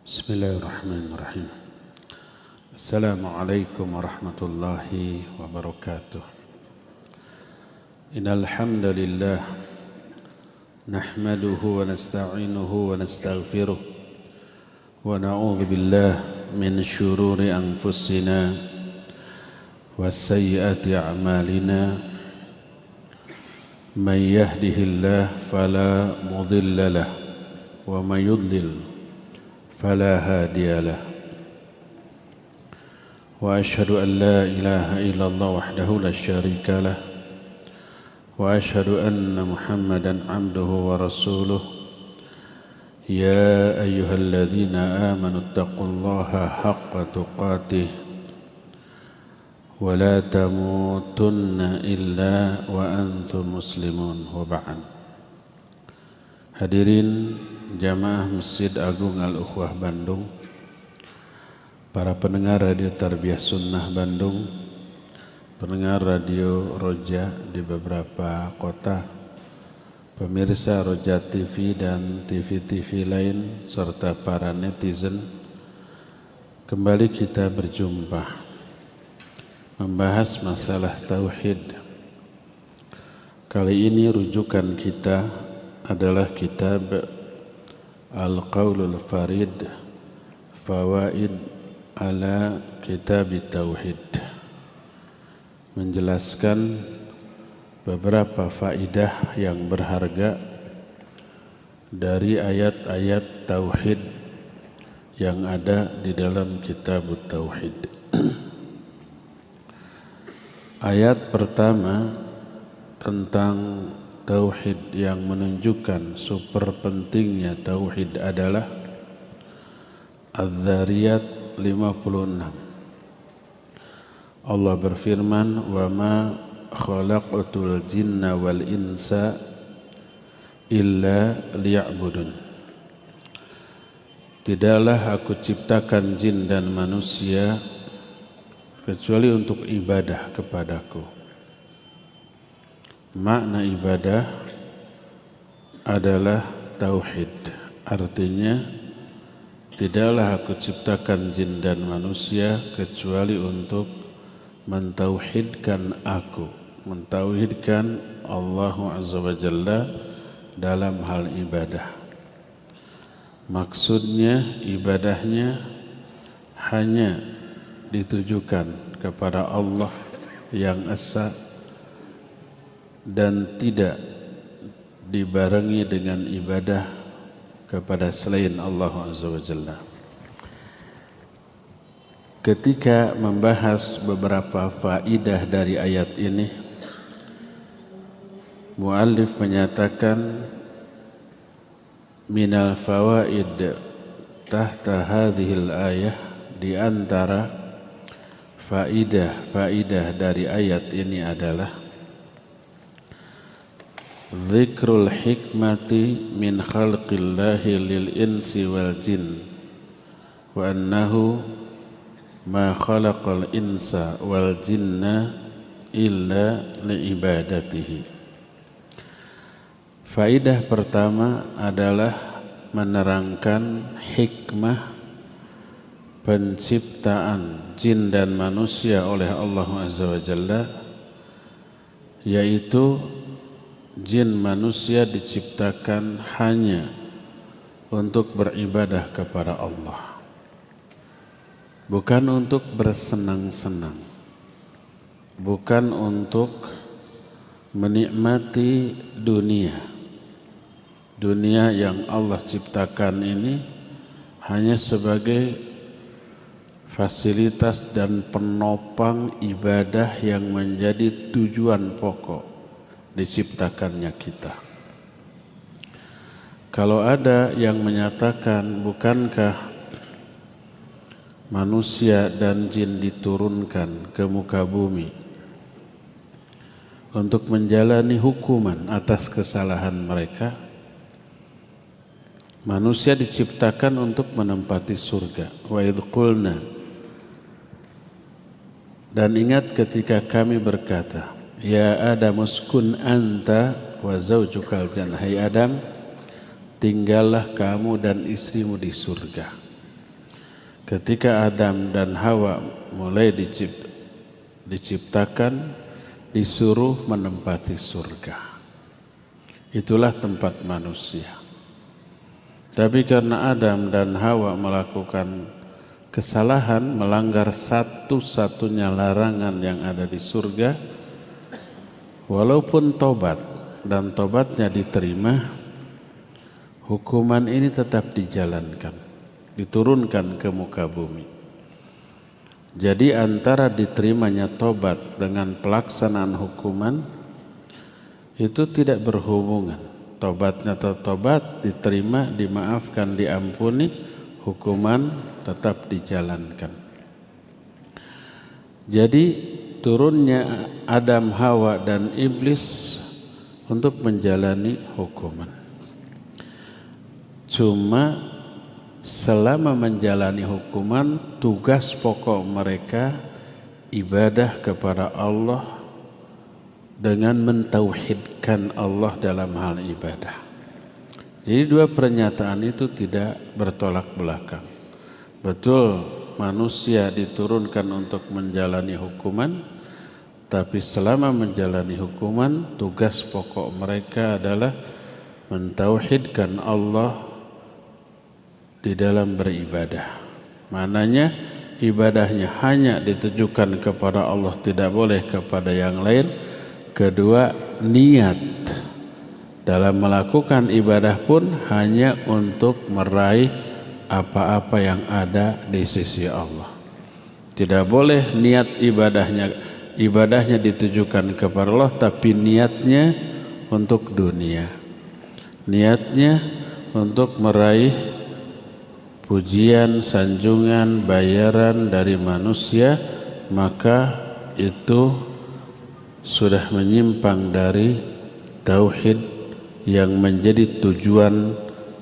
Bismillahirrahmanirrahim. Assalamualaikum warahmatullahi wabarakatuh. Innal hamdalillah nahmaduhu wa nasta'inuhu wa nastaghfiruh wa na'udzu billahi min shururi anfusina wa sayyiati a'malina. Man yahdihillahu fala mudilla lahu wa man yudlil فلا هادي له وأشهد أن لا إله إلا الله وحده لا شريك له وأشهد أن محمدا عبده ورسوله يا أيها الذين آمنوا اتقوا الله حق تقاته ولا تموتن إلا وأنتم مسلمون وبعد. Hadirin jamaah Masjid Agung Al-Ukhwah Bandung, para pendengar Radio Tarbiyah Sunnah Bandung, pendengar Radio Roja di beberapa kota, pemirsa Roja TV dan TV-TV lain, serta para netizen, kembali kita berjumpa membahas masalah tauhid. Kali ini rujukan kita adalah kitab Al-Qaulul Farid Fawaid ala Kitab Tauhid, menjelaskan beberapa faidah yang berharga dari ayat-ayat tauhid yang ada di dalam kitab Tauhid. Ayat pertama tentang tauhid yang menunjukkan super pentingnya tauhid adalah Az-Zariyat 56. Allah berfirman, "Wa ma khalaqatul jinna wal insa illa liya'budun." Tidaklah aku ciptakan jin dan manusia kecuali untuk ibadah kepadaku. Makna ibadah adalah tauhid. Artinya, tidaklah aku ciptakan jin dan manusia kecuali untuk mentauhidkan aku, mentauhidkan Allah Azza wa Jalla dalam hal ibadah. Maksudnya ibadahnya hanya ditujukan kepada Allah yang Esa dan tidak dibarengi dengan ibadah kepada selain Allah Azza wa Jalla. Ketika membahas beberapa faidah dari ayat ini, muallif menyatakan minal fawaid tahta hadhil ayah, di antara faidah dari ayat ini adalah Zikrul hikmati min khalqillahi lil insi wal jin wa annahu ma khalaqal insa wal jinna illa li ibadatihi. Faidah pertama adalah menerangkan hikmah penciptaan jin dan manusia oleh Allah Azza wa Jalla, yaitu jin manusia diciptakan hanya untuk beribadah kepada Allah, bukan untuk bersenang-senang, bukan untuk menikmati dunia. Dunia yang Allah ciptakan ini hanya sebagai fasilitas dan penopang ibadah yang menjadi tujuan pokok diciptakannya kita. Kalau ada yang menyatakan, bukankah manusia dan jin diturunkan ke muka bumi untuk menjalani hukuman atas kesalahan mereka? Manusia diciptakan untuk menempati surga. Wa idh qulna, dan ingat ketika kami berkata, Ya Adam uskun anta wa zaujukal jannah. Hai Adam, tinggallah kamu dan istrimu di surga. ketika Adam dan Hawa mulai diciptakan, disuruh menempati surga. Itulah tempat manusia. Tapi karena Adam dan Hawa melakukan kesalahan, melanggar satu-satunya larangan yang ada di surga, walaupun tobat dan tobatnya diterima, hukuman ini tetap dijalankan, diturunkan ke muka bumi. Jadi antara diterimanya tobat dengan pelaksanaan hukuman itu tidak berhubungan. Tobatnya tobat, diterima, dimaafkan, diampuni, hukuman tetap dijalankan. Jadi turunnya Adam, Hawa dan iblis untuk menjalani hukuman. Cuma selama menjalani hukuman, tugas pokok mereka ibadah kepada Allah dengan mentauhidkan Allah dalam hal ibadah. Jadi dua pernyataan itu tidak bertolak belakang. Betul, manusia diturunkan untuk menjalani hukuman, tapi selama menjalani hukuman, tugas pokok mereka adalah mentauhidkan Allah di dalam beribadah. Mananya ibadahnya hanya ditujukan kepada Allah, tidak boleh kepada yang lain. Kedua, niat dalam melakukan ibadah pun hanya untuk meraih apa-apa yang ada di sisi Allah. Tidak boleh niat ibadahnya ditujukan kepada Allah, tapi niatnya untuk dunia. Niatnya untuk meraih pujian, sanjungan, bayaran dari manusia, maka itu sudah menyimpang dari tauhid yang menjadi tujuan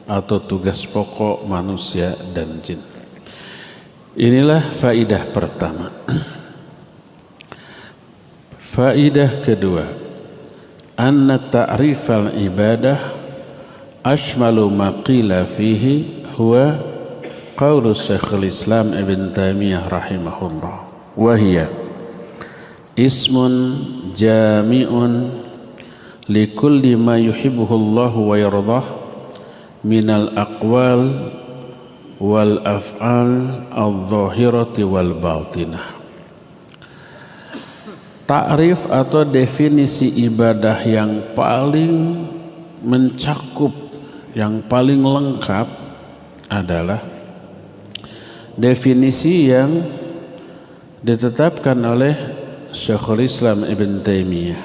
atau tugas pokok manusia dan jin. Inilah faidah pertama. Faidah kedua, anna ta'rifal ibadah ashmalu ma qila fihi huwa qaulu Syekhul Islam Ibn Taimiyah rahimahullah, wa hiya ismun jami'un likulli ma yuhibbuhu Allah wa yardah minal aqwal wal af'al adh-dhahirati wal batinah. Ta'rif atau definisi ibadah yang paling mencakup, yang paling lengkap adalah definisi yang ditetapkan oleh Syekhul Islam Ibn Taimiyah,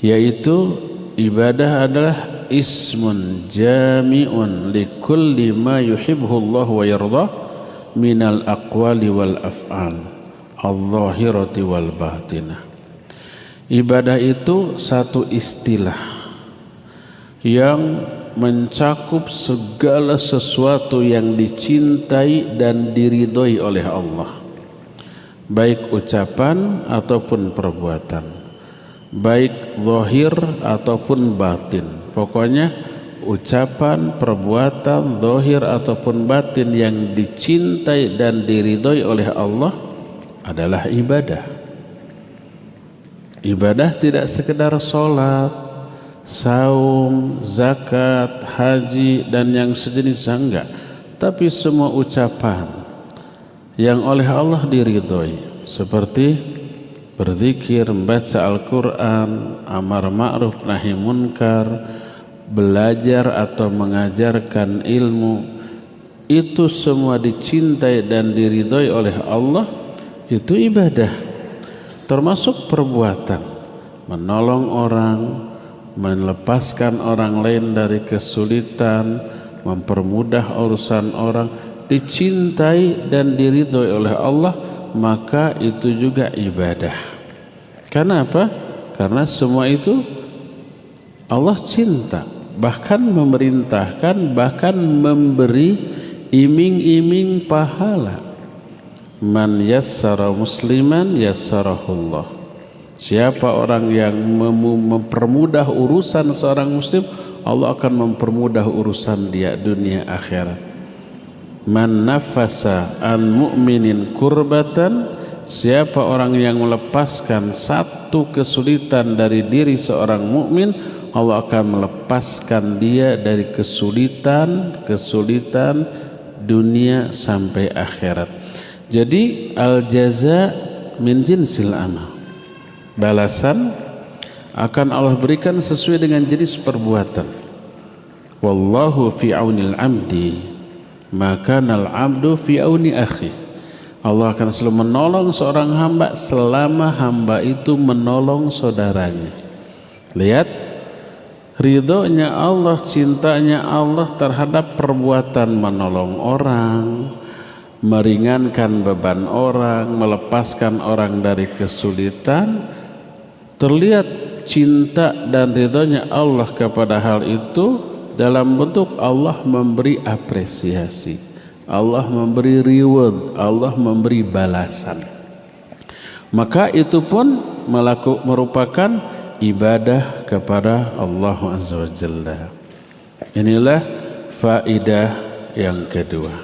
yaitu ibadah adalah ismun jami'un likulli ma yuhibbuhu Allah wa yardah minal aqwali wal af'al adh-dhahirati wal batinah. Ibadah itu satu istilah yang mencakup segala sesuatu yang dicintai dan diridhoi oleh Allah, baik ucapan ataupun perbuatan, baik zahir ataupun batin. Pokoknya ucapan, perbuatan, zahir ataupun batin yang dicintai dan diridhoi oleh Allah adalah ibadah. Ibadah tidak sekedar sholat, saum, zakat, haji dan yang sejenisnya, enggak, tapi semua ucapan yang oleh Allah diridhoi, seperti berzikir, membaca Al-Quran, amar ma'ruf nahi munkar, belajar atau mengajarkan ilmu, itu semua dicintai dan diridhoi oleh Allah, itu ibadah. Termasuk perbuatan, menolong orang, melepaskan orang lain dari kesulitan, mempermudah urusan orang, dicintai dan diridhoi oleh Allah, maka itu juga ibadah. Karena apa? Karena semua itu Allah cinta, bahkan memerintahkan, bahkan memberi iming-iming pahala. Man yassara musliman yassarahullah. Siapa orang yang mempermudah urusan seorang muslim, Allah akan mempermudah urusan dia dunia akhirat. Man nafasa an mu'minin kurbatan, siapa orang yang melepaskan satu kesulitan dari diri seorang mukmin, Allah akan melepaskan dia dari kesulitan dunia sampai akhirat. Jadi al jaza min jinsil amal, balasan akan Allah berikan sesuai dengan jenis perbuatan. Wallahu fi aunil abdi, maka nal abdu fi auni akhi. Allah akan selalu menolong seorang hamba selama hamba itu menolong saudaranya. Lihat ridhonya Allah, cintanya Allah terhadap perbuatan menolong orang, meringankan beban orang, melepaskan orang dari kesulitan. Terlihat cinta dan ridhonya Allah kepada hal itu dalam bentuk Allah memberi apresiasi, Allah memberi reward, Allah memberi balasan. Maka itu pun merupakan ibadah kepada Allah Azza wa Jalla. Inilah faidah yang kedua.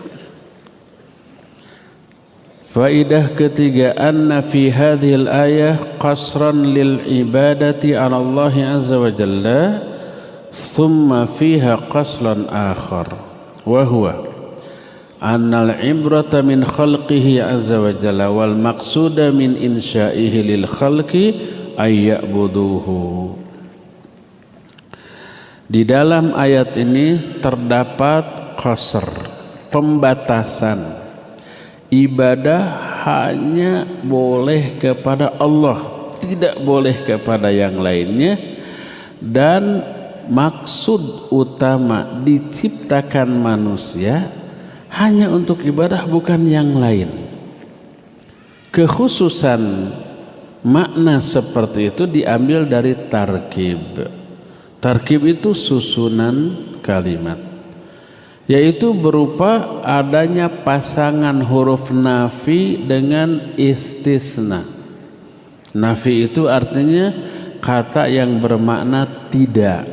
Faidah ketiga, anna fi hadhil ayah qasran lil ibadati ala Allah Azza wa Jalla, thumma fiha qaslan akhar, wa huwa anna al-ibrata min khalqihi Azza wa Jalla wal maqsuda min insya'ihi lil khalqi ay ya'buduhu. Di dalam ayat ini terdapat qasr, pembatasan. Ibadah hanya boleh kepada Allah, tidak boleh kepada yang lainnya, dan maksud utama diciptakan manusia hanya untuk ibadah, bukan yang lain. Kekhususan makna seperti itu diambil dari tarkib. Tarkib itu susunan kalimat, yaitu berupa adanya pasangan huruf nafi dengan istisna. Nafi itu artinya kata yang bermakna tidak,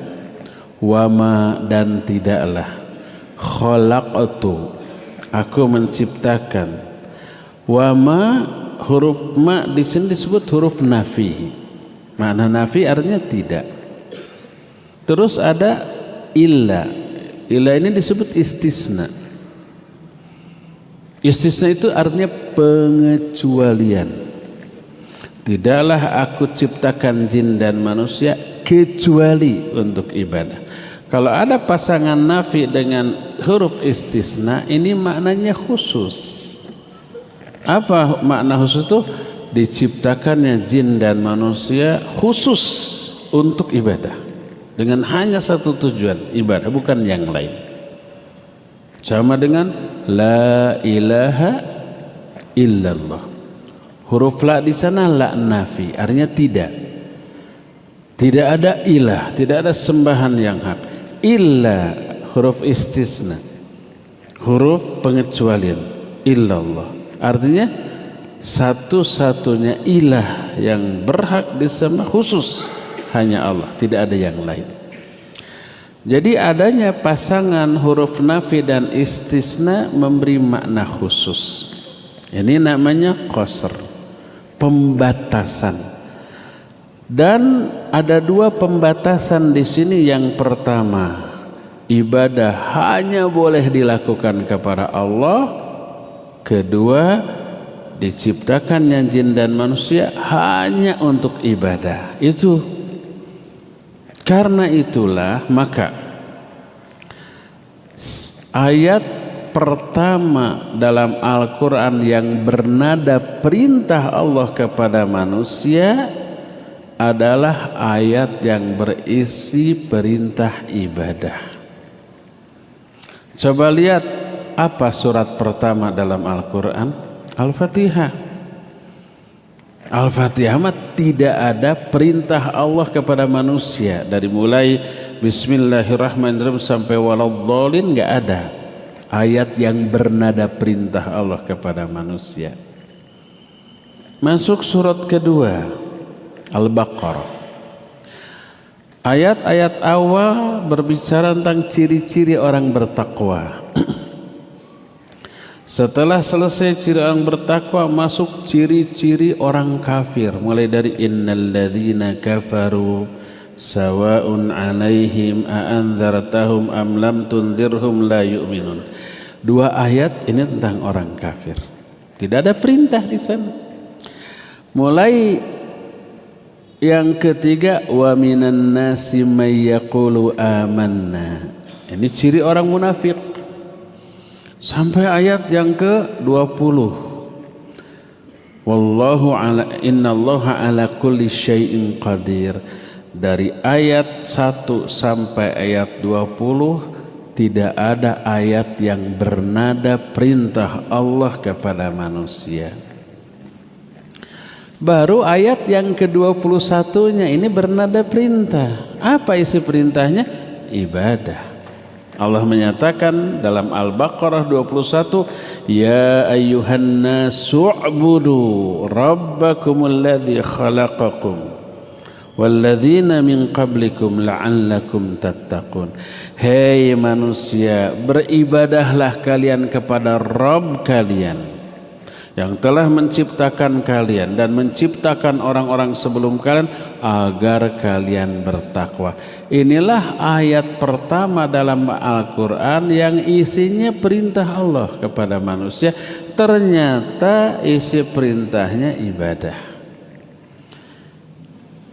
wama dan tidaklah, khalaqtu aku menciptakan, wama huruf ma di sini disebut huruf nafi. Makna nafi artinya tidak. Terus ada illa. Illa ini disebut istisna. Istisna itu artinya pengecualian. Tidaklah aku ciptakan jin dan manusia kecuali untuk ibadah. Kalau ada pasangan nafi dengan huruf istisna, ini maknanya khusus. Apa makna khusus itu? Diciptakannya jin dan manusia khusus untuk ibadah, dengan hanya satu tujuan, ibadah, bukan yang lain. Sama dengan la ilaha illallah. Huruf la di sana la nafi, artinya tidak. Tidak ada ilah, tidak ada sembahan yang hak. Illa huruf istisna, huruf pengecualian, illallah. Artinya satu-satunya ilah yang berhak disembah khusus hanya Allah, tidak ada yang lain. Jadi adanya pasangan huruf nafi dan istisna memberi makna khusus. Ini namanya qasr, pembatasan. Dan ada dua pembatasan di sini. Yang pertama, ibadah hanya boleh dilakukan kepada Allah. Kedua, diciptakannya jin dan manusia hanya untuk ibadah. Itu karena itulah maka ayat pertama dalam Al-Quran yang bernada perintah Allah kepada manusia adalah ayat yang berisi perintah ibadah. Coba lihat apa surat pertama dalam Al-Quran? Al-Fatihah. Al-Fatihah tidak ada perintah Allah kepada manusia, dari mulai Bismillahirrahmanirrahim sampai waladhdallin, nggak ada ayat yang bernada perintah Allah kepada manusia. Masuk surat kedua, Al-Baqarah. Ayat-ayat awal berbicara tentang ciri-ciri orang bertakwa. Setelah selesai ciri orang bertakwa, masuk ciri-ciri orang kafir, mulai dari innalladzina kafaru sawa'un 'alaihim a'andzartahum am lam tunzirhum la yu'minun. Dua ayat ini tentang orang kafir. Tidak ada perintah di sana. Mulai yang ketiga, wa minan nasi may yaqulu amanna. Ini ciri orang munafik. Sampai ayat yang ke-20. Wallahu ala innallaha ala kulli syai'in qadir. Dari ayat 1 sampai ayat 20 tidak ada ayat yang bernada perintah Allah kepada manusia. Baru ayat yang ke-21-nya ini bernada perintah. Apa isi perintahnya? Ibadah. Allah menyatakan dalam Al-Baqarah 21, ya ayyuhan nasu'budu rabbakumul ladzi khalaqakum walladzina min qablikum la'allakum tattaqun. Hei manusia, beribadahlah kalian kepada Rabb kalian yang telah menciptakan kalian dan menciptakan orang-orang sebelum kalian agar kalian bertakwa. Inilah ayat pertama dalam Al-Quran yang isinya perintah Allah kepada manusia. Ternyata isi perintahnya ibadah.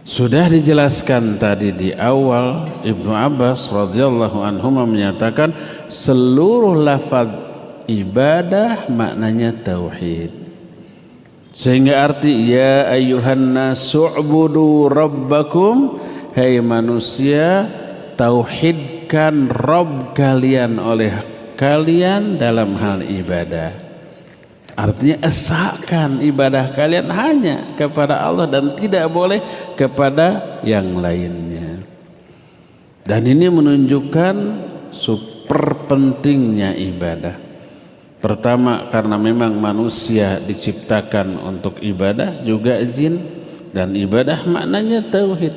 Sudah dijelaskan tadi di awal, Ibnu Abbas radhiyallahu anhu menyatakan seluruh lafaz ibadah maknanya tauhid. Sehingga arti ya ayyuhan nasu'budu rabbakum, hai manusia, tauhidkan Rabb kalian oleh kalian dalam hal ibadah. Artinya esahkan ibadah kalian hanya kepada Allah dan tidak boleh kepada yang lainnya. Dan ini menunjukkan super pentingnya ibadah. Pertama, karena memang manusia diciptakan untuk ibadah, juga jin, dan ibadah maknanya tauhid.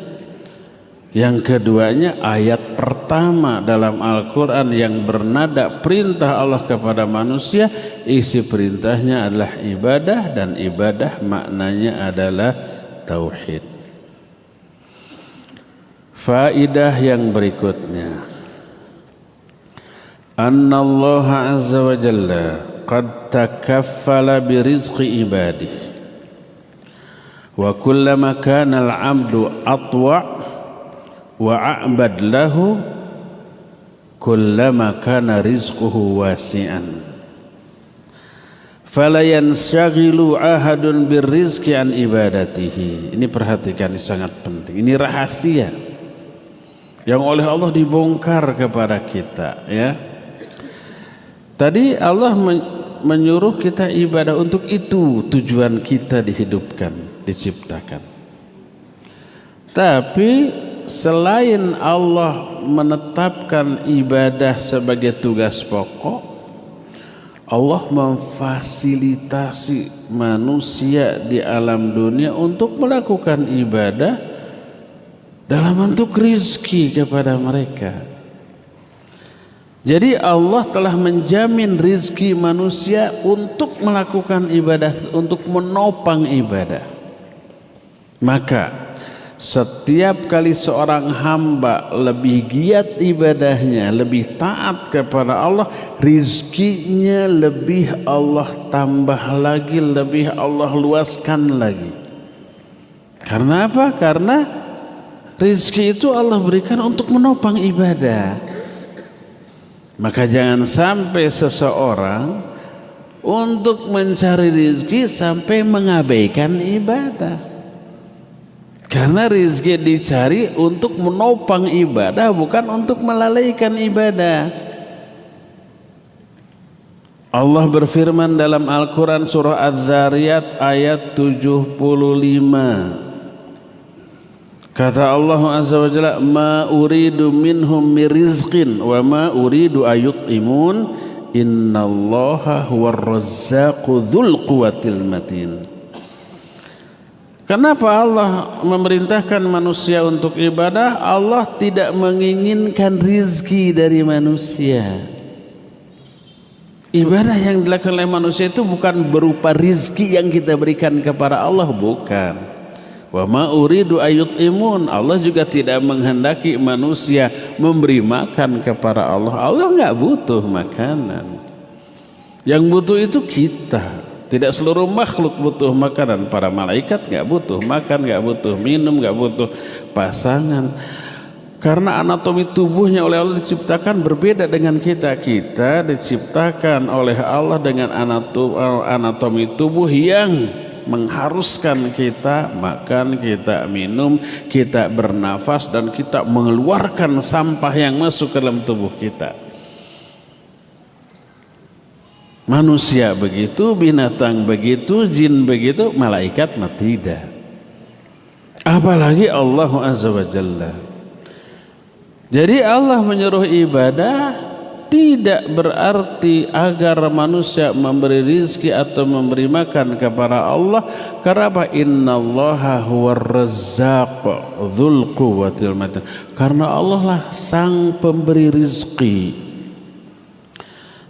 Yang keduanya, ayat pertama dalam Al-Quran yang bernada perintah Allah kepada manusia, isi perintahnya adalah ibadah, dan ibadah maknanya adalah tauhid. Faidah yang berikutnya, anna Allah azza wa jalla qad takaffala birizqi ibadihi wa kullama kana al-'abdu atwa' wa a'bad lahu kullama kana rizquhu wasi'an fala yanshaghilu ahadun birrizqi an ibadatihi. Ini perhatikan, ini sangat penting. Ini rahasia yang oleh Allah dibongkar kepada kita, ya. Tadi Allah menyuruh kita ibadah, untuk itu tujuan kita dihidupkan, diciptakan. Tapi selain Allah menetapkan ibadah sebagai tugas pokok, Allah memfasilitasi manusia di alam dunia untuk melakukan ibadah dalam bentuk rizki kepada mereka. Jadi Allah telah menjamin rizki manusia untuk melakukan ibadah, untuk menopang ibadah. Maka setiap kali seorang hamba lebih giat ibadahnya, lebih taat kepada Allah, rizkinya lebih Allah tambah lagi, lebih Allah luaskan lagi. Karena apa? Karena rizki itu Allah berikan untuk menopang ibadah. Maka jangan sampai seseorang untuk mencari rizki sampai mengabaikan ibadah. Karena rizki dicari untuk menopang ibadah, bukan untuk melalaikan ibadah. Allah berfirman dalam Al-Quran surah Az-Zariyat ayat 75. Kata Allah azza wa jalla, ma uridu minhum mirizqin wa ma uridu ayut'imun innallaha huwar razzaqu dzul quwwatil matin. Kenapa Allah memerintahkan manusia untuk ibadah? Allah tidak menginginkan rizki dari manusia. Ibadah yang dilakukan oleh manusia itu bukan berupa rizki yang kita berikan kepada Allah, bukan. Wa ma uridu ayut'imun. Allah juga tidak menghendaki manusia memberi makan kepada Allah. Allah enggak butuh makanan. Yang butuh itu kita. Tidak seluruh makhluk butuh makanan. Para malaikat enggak butuh makan, enggak butuh minum, enggak butuh pasangan. Karena anatomi tubuhnya oleh Allah diciptakan berbeda dengan kita. Kita diciptakan oleh Allah dengan anatomi tubuh yang mengharuskan kita makan, kita minum, kita bernafas, dan kita mengeluarkan sampah yang masuk ke dalam tubuh kita. Manusia begitu, binatang begitu, jin begitu, malaikat mah tidak. Apalagi Allah Azza wa Jalla. Jadi Allah menyuruh ibadah tidak berarti agar manusia memberi rizki atau memberi makan kepada Allah. Karena apa? Innallaha huwar razzaq dzul quwwatil matin. Karena Allah lah sang pemberi rizki.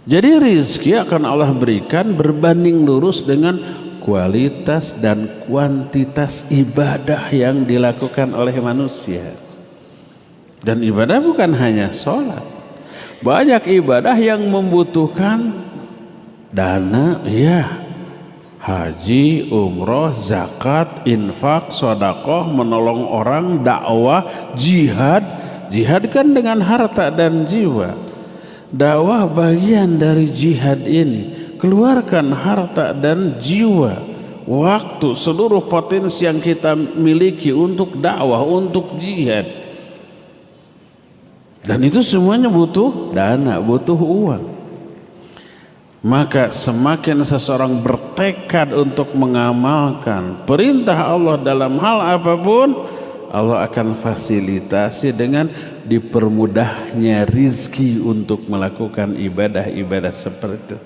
Jadi rizki akan Allah berikan berbanding lurus dengan kualitas dan kuantitas ibadah yang dilakukan oleh manusia. Dan ibadah bukan hanya sholat. Banyak ibadah yang membutuhkan dana, ya. Haji, umroh, zakat, infak, sedekah, menolong orang, dakwah, jihad. Jihad kan dengan harta dan jiwa. Dakwah bagian dari jihad ini. Keluarkan harta dan jiwa, waktu, seluruh potensi yang kita miliki untuk dakwah, untuk jihad. Dan itu semuanya butuh dana, butuh uang. Maka semakin seseorang bertekad untuk mengamalkan perintah Allah dalam hal apapun, Allah akan fasilitasi dengan dipermudahnya rizki untuk melakukan ibadah-ibadah seperti itu.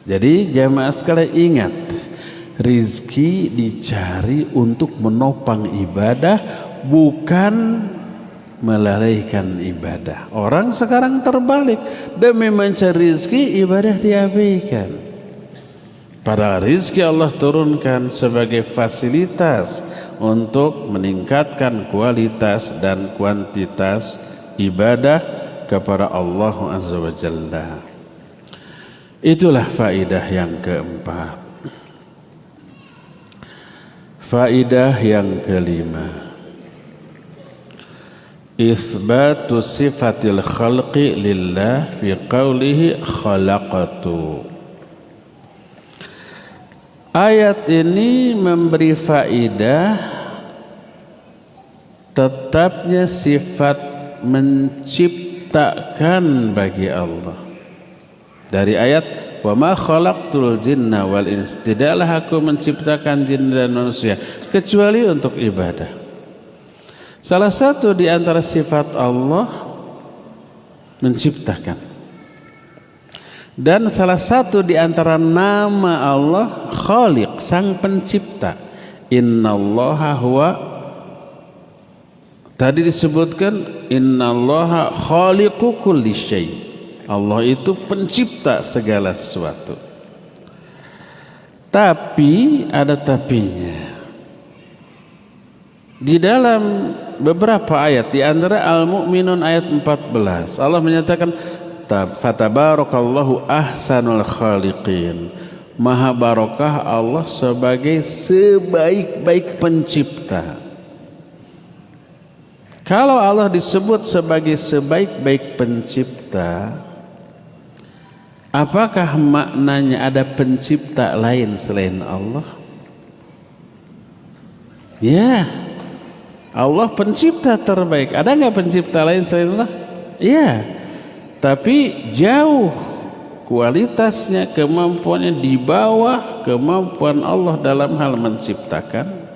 Jadi jamaah sekalian ingat, rizki dicari untuk menopang ibadah, bukan melalaikan ibadah. Orang sekarang terbalik, demi mencari rizki ibadah diabaikan. Padahal rizki Allah turunkan sebagai fasilitas untuk meningkatkan kualitas dan kuantitas ibadah kepada Allah Azza wa Jalla. Itulah faedah yang keempat. Faedah yang kelima, Itsbatu sifatil khalqi lillah fi qawlihi khalaqatu. Ayat ini memberi faedah tetapnya sifat menciptakan bagi Allah. Dari ayat wa ma khalaqtul jinna wal ins, tidaklah aku menciptakan jin dan manusia kecuali untuk ibadah. Salah satu di antara sifat Allah menciptakan. Dan salah satu di antara nama Allah Khaliq, sang pencipta. Innallaha huwa, tadi disebutkan innallaha khaliqu kulli syai. Allah itu pencipta segala sesuatu. Tapi ada tapinya. Di dalam beberapa ayat, di antara Al-Mu'minun ayat 14, Allah menyatakan fatabarakallahu ahsanul khaliqin. Maha barokah Allah sebagai sebaik-baik pencipta. Kalau Allah disebut sebagai sebaik-baik pencipta, apakah maknanya ada pencipta lain selain Allah? Ya, Allah pencipta terbaik. Ada nggak pencipta lain selain Allah? Iya, tapi jauh kualitasnya, kemampuannya di bawah kemampuan Allah dalam hal menciptakan.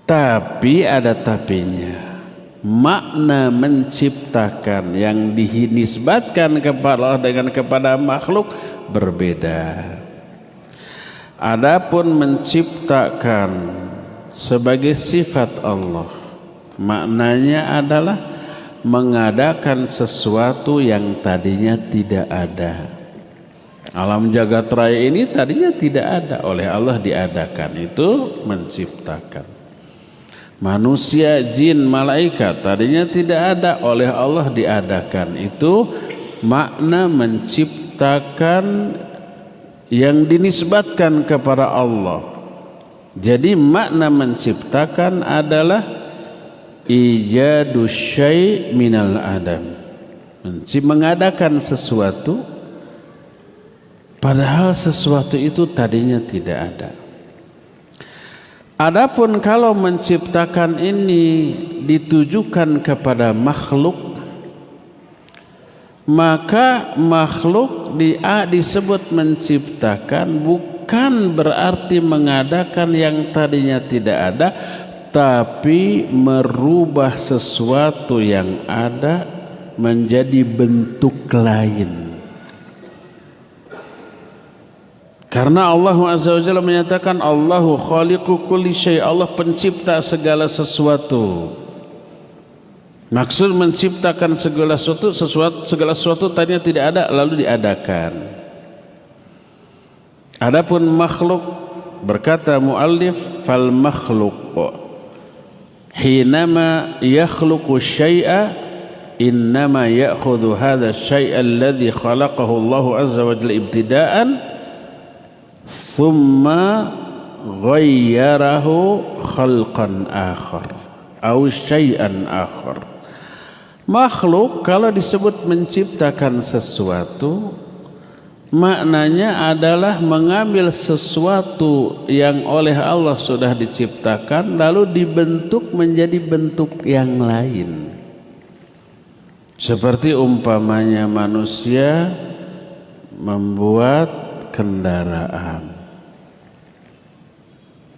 Tapi ada tapinya. Makna menciptakan yang dinisbatkan kepada Allah dengan kepada makhluk berbeda. Adapun menciptakan sebagai sifat Allah, maknanya adalah mengadakan sesuatu yang tadinya tidak ada. Alam jagat raya ini tadinya tidak ada, oleh Allah diadakan, itu menciptakan. Manusia, jin, malaikat tadinya tidak ada, oleh Allah diadakan, itu makna menciptakan yang dinisbatkan kepada Allah. Jadi makna menciptakan adalah ijadu syai' minal adam, mengadakan sesuatu padahal sesuatu itu tadinya tidak ada. Adapun kalau menciptakan ini ditujukan kepada makhluk, maka makhluk disebut menciptakan bukan berarti mengadakan yang tadinya tidak ada, tapi merubah sesuatu yang ada menjadi bentuk lain. Karena Allah Azza wa Jalla menyatakan Allahu khaliqu kulli syai', Allah pencipta segala sesuatu. Maksud menciptakan segala sesuatu tadinya tidak ada lalu diadakan. Adapun makhluk, berkata muallif, fal makhluk hinama yakhluqu syai'a innama ya'khudhu hadha syai'a alladhi khalaqahu Allah Azza wa Jalla ibtida'an thumma ghayyarahu khalqan akhar aw syai'an akhar. Makhluk kalau disebut menciptakan sesuatu, maknanya adalah mengambil sesuatu yang oleh Allah sudah diciptakan lalu dibentuk menjadi bentuk yang lain. Seperti umpamanya manusia membuat kendaraan,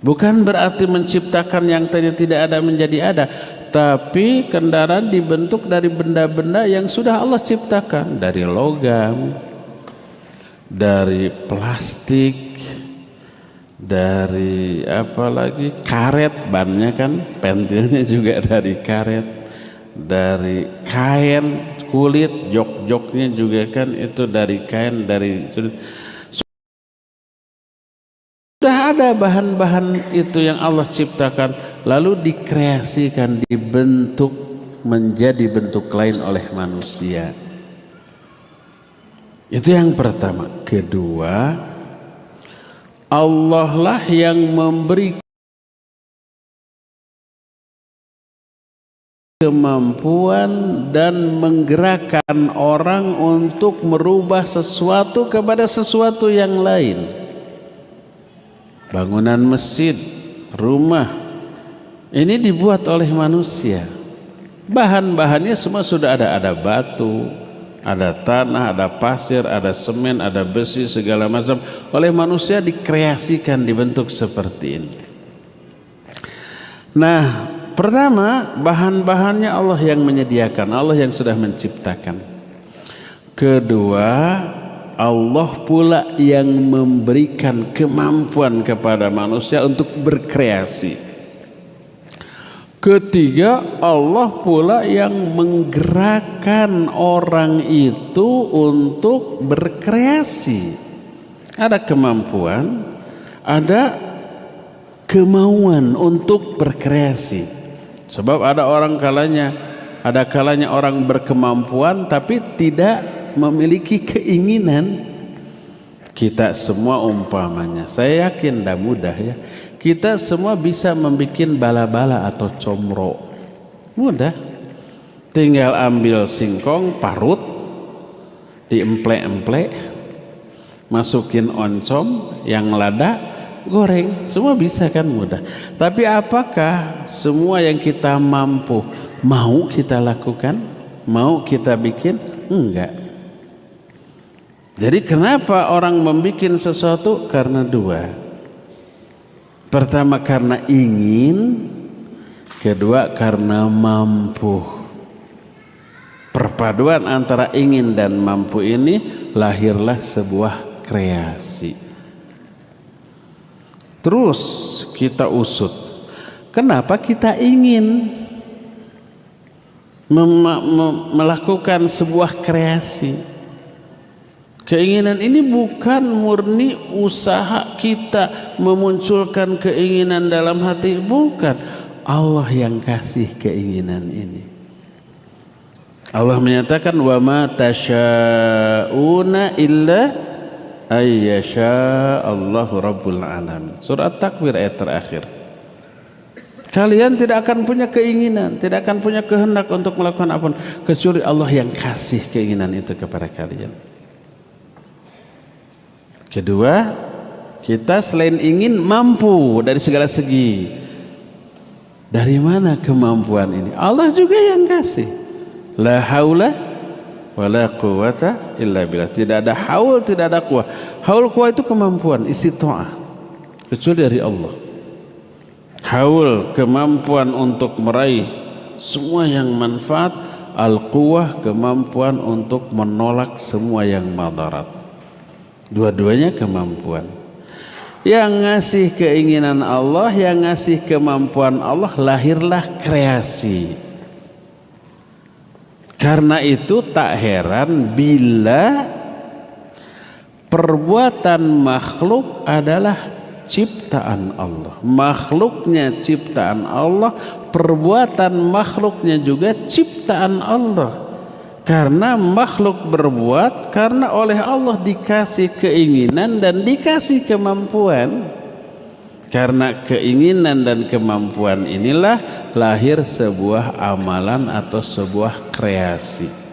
bukan berarti menciptakan yang tadi tidak ada menjadi ada, tapi kendaraan dibentuk dari benda-benda yang sudah Allah ciptakan, dari logam, dari plastik, dari apa lagi, karet, bannya kan pentilnya juga dari karet, dari kain, kulit, jok-joknya juga kan itu dari kain, dari sudah ada bahan-bahan itu yang Allah ciptakan lalu dikreasikan, dibentuk menjadi bentuk lain oleh manusia. Itu yang pertama. Kedua, Allah lah yang memberi kemampuan dan menggerakkan orang untuk merubah sesuatu kepada sesuatu yang lain. Bangunan masjid, rumah, ini dibuat oleh manusia. Bahan-bahannya semua sudah ada batu, ada tanah, ada pasir, ada semen, ada besi, segala macam. Oleh manusia dikreasikan, dibentuk seperti ini. Nah, pertama, bahan-bahannya Allah yang menyediakan, Allah yang sudah menciptakan. Kedua, Allah pula yang memberikan kemampuan kepada manusia untuk berkreasi. Ketiga, Allah pula yang menggerakkan orang itu untuk berkreasi. Ada kemampuan, ada kemauan untuk berkreasi. Sebab ada kalanya orang berkemampuan tapi tidak memiliki keinginan. Kita semua umpamanya, saya yakin dah mudah ya, kita semua bisa membuat bala-bala atau comro, mudah. Tinggal ambil singkong, parut, diemplek-emplek, masukin oncom yang lada, goreng, semua bisa kan, mudah. Tapi apakah semua yang kita mampu mau kita lakukan, mau kita bikin? Enggak. Jadi kenapa orang membuat sesuatu? Karena dua. Pertama karena ingin, kedua karena mampu. Perpaduan antara ingin dan mampu ini lahirlah sebuah kreasi. Terus kita usut, kenapa kita ingin melakukan sebuah kreasi? Keinginan ini bukan murni usaha kita memunculkan keinginan dalam hati, bukan. Allah yang kasih keinginan ini. Allah menyatakan wa ma tasyauna illa ayyasha Allahu rabbul alamin. Surah Takwir ayat terakhir. Kalian tidak akan punya keinginan, tidak akan punya kehendak untuk melakukan apapun kecuali Allah yang kasih keinginan itu kepada kalian. Kedua, kita selain ingin mampu dari segala segi. Dari mana kemampuan ini? Allah juga yang kasih. La haula wala quwata illa billah. Tidak ada haul, tidak ada quwah. Haul quwah itu kemampuan, istita'ah. Kecuali dari Allah. Haul kemampuan untuk meraih semua yang manfaat, al-quwah kemampuan untuk menolak semua yang madarat. Dua-duanya kemampuan. Yang ngasih keinginan Allah, yang ngasih kemampuan Allah, lahirlah kreasi. Karena itu tak heran bila perbuatan makhluk adalah ciptaan Allah. Makhluknya ciptaan Allah, perbuatan makhluknya juga ciptaan Allah. Karena makhluk berbuat, karena oleh Allah dikasih keinginan dan dikasih kemampuan. Karena keinginan dan kemampuan inilah lahir sebuah amalan atau sebuah kreasi.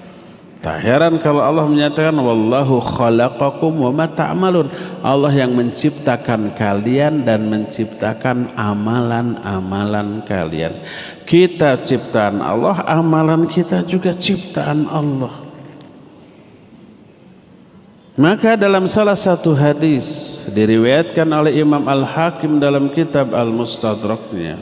Tak heran kalau Allah menyatakan wallahu khalaqakum wa ma ta'malun. Allah yang menciptakan kalian dan menciptakan amalan-amalan kalian. Kita ciptaan Allah, amalan kita juga ciptaan Allah. Maka dalam salah satu hadis diriwayatkan oleh Imam Al-Hakim dalam kitab Al-Mustadraknya,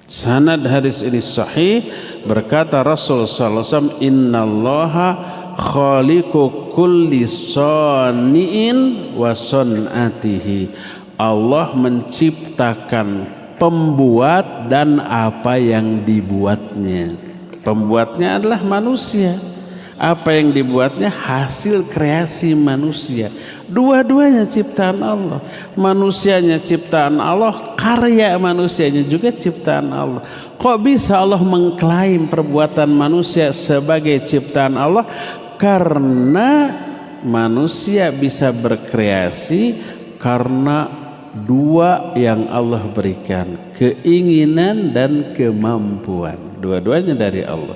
sanad hadis ini sahih, berkata Rasul sallallahu alaihi wasallam, innallaha khaliqu kulli sani'in wa sun'atihi. Allah menciptakan pembuat dan apa yang dibuatnya. Pembuatnya adalah manusia. Apa yang dibuatnya hasil kreasi manusia. Dua-duanya ciptaan Allah. Manusianya ciptaan Allah, karya manusianya juga ciptaan Allah. Kok bisa Allah mengklaim perbuatan manusia sebagai ciptaan Allah? Karena manusia bisa berkreasi karena dua yang Allah berikan, keinginan dan kemampuan. Dua-duanya dari Allah.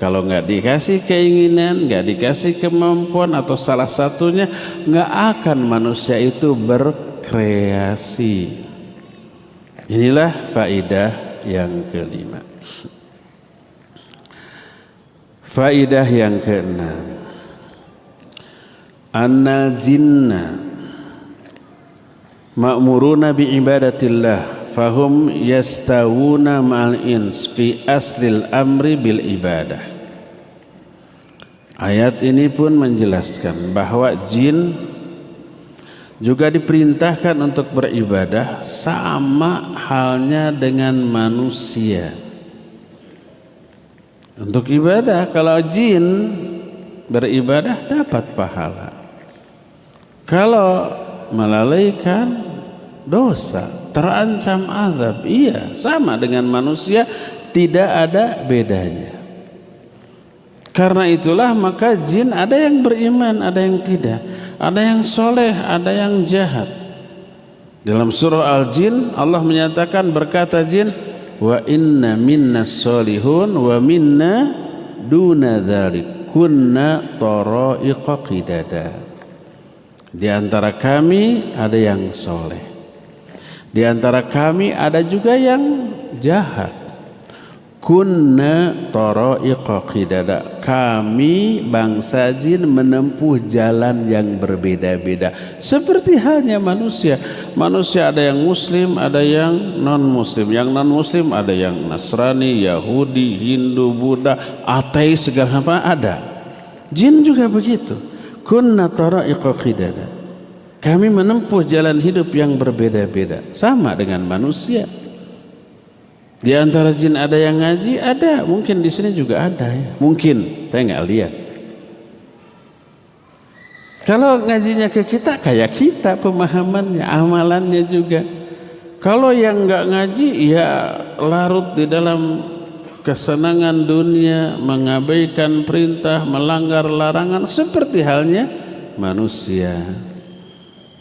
Kalau nggak dikasih keinginan, nggak dikasih kemampuan atau salah satunya, nggak akan manusia itu berkreasi. Inilah faidah yang kelima. Faidah yang keenam. Annal jinna ma'muruna bi ibadatillah fahum yastawuna ma'al ins fi aslil amri bil ibadah. Ayat ini pun menjelaskan bahwa jin juga diperintahkan untuk beribadah sama halnya dengan manusia. Untuk ibadah, kalau jin beribadah dapat pahala. Kalau melalaikan dosa, terancam azab. Iya, sama dengan manusia, tidak ada bedanya. Karena itulah maka jin ada yang beriman, ada yang tidak, ada yang soleh, ada yang jahat. Dalam surah Al-Jin Allah menyatakan, berkata jin, wa inna minna solihun wa minna duna dzalik kunna tara'iqa qidada. Di antara kami ada yang soleh, di antara kami ada juga yang jahat. Kunna tara'iqa qidada. Kami bangsa jin menempuh jalan yang berbeda-beda. Seperti halnya manusia. Manusia ada yang muslim, ada yang non-muslim. Yang non-muslim ada yang Nasrani, Yahudi, Hindu, Buddha, ateis, segala apa ada. Jin juga begitu. Kunna tara'iqa qidada. Kami menempuh jalan hidup yang berbeda-beda. Sama dengan manusia. Di antara jin ada yang ngaji, ada. Mungkin di sini juga ada ya. Mungkin, saya nggak lihat. Kalau ngajinya ke kita, kayak kita pemahamannya, amalannya juga. Kalau yang nggak ngaji, ya larut di dalam kesenangan dunia, mengabaikan perintah, melanggar larangan, seperti halnya manusia.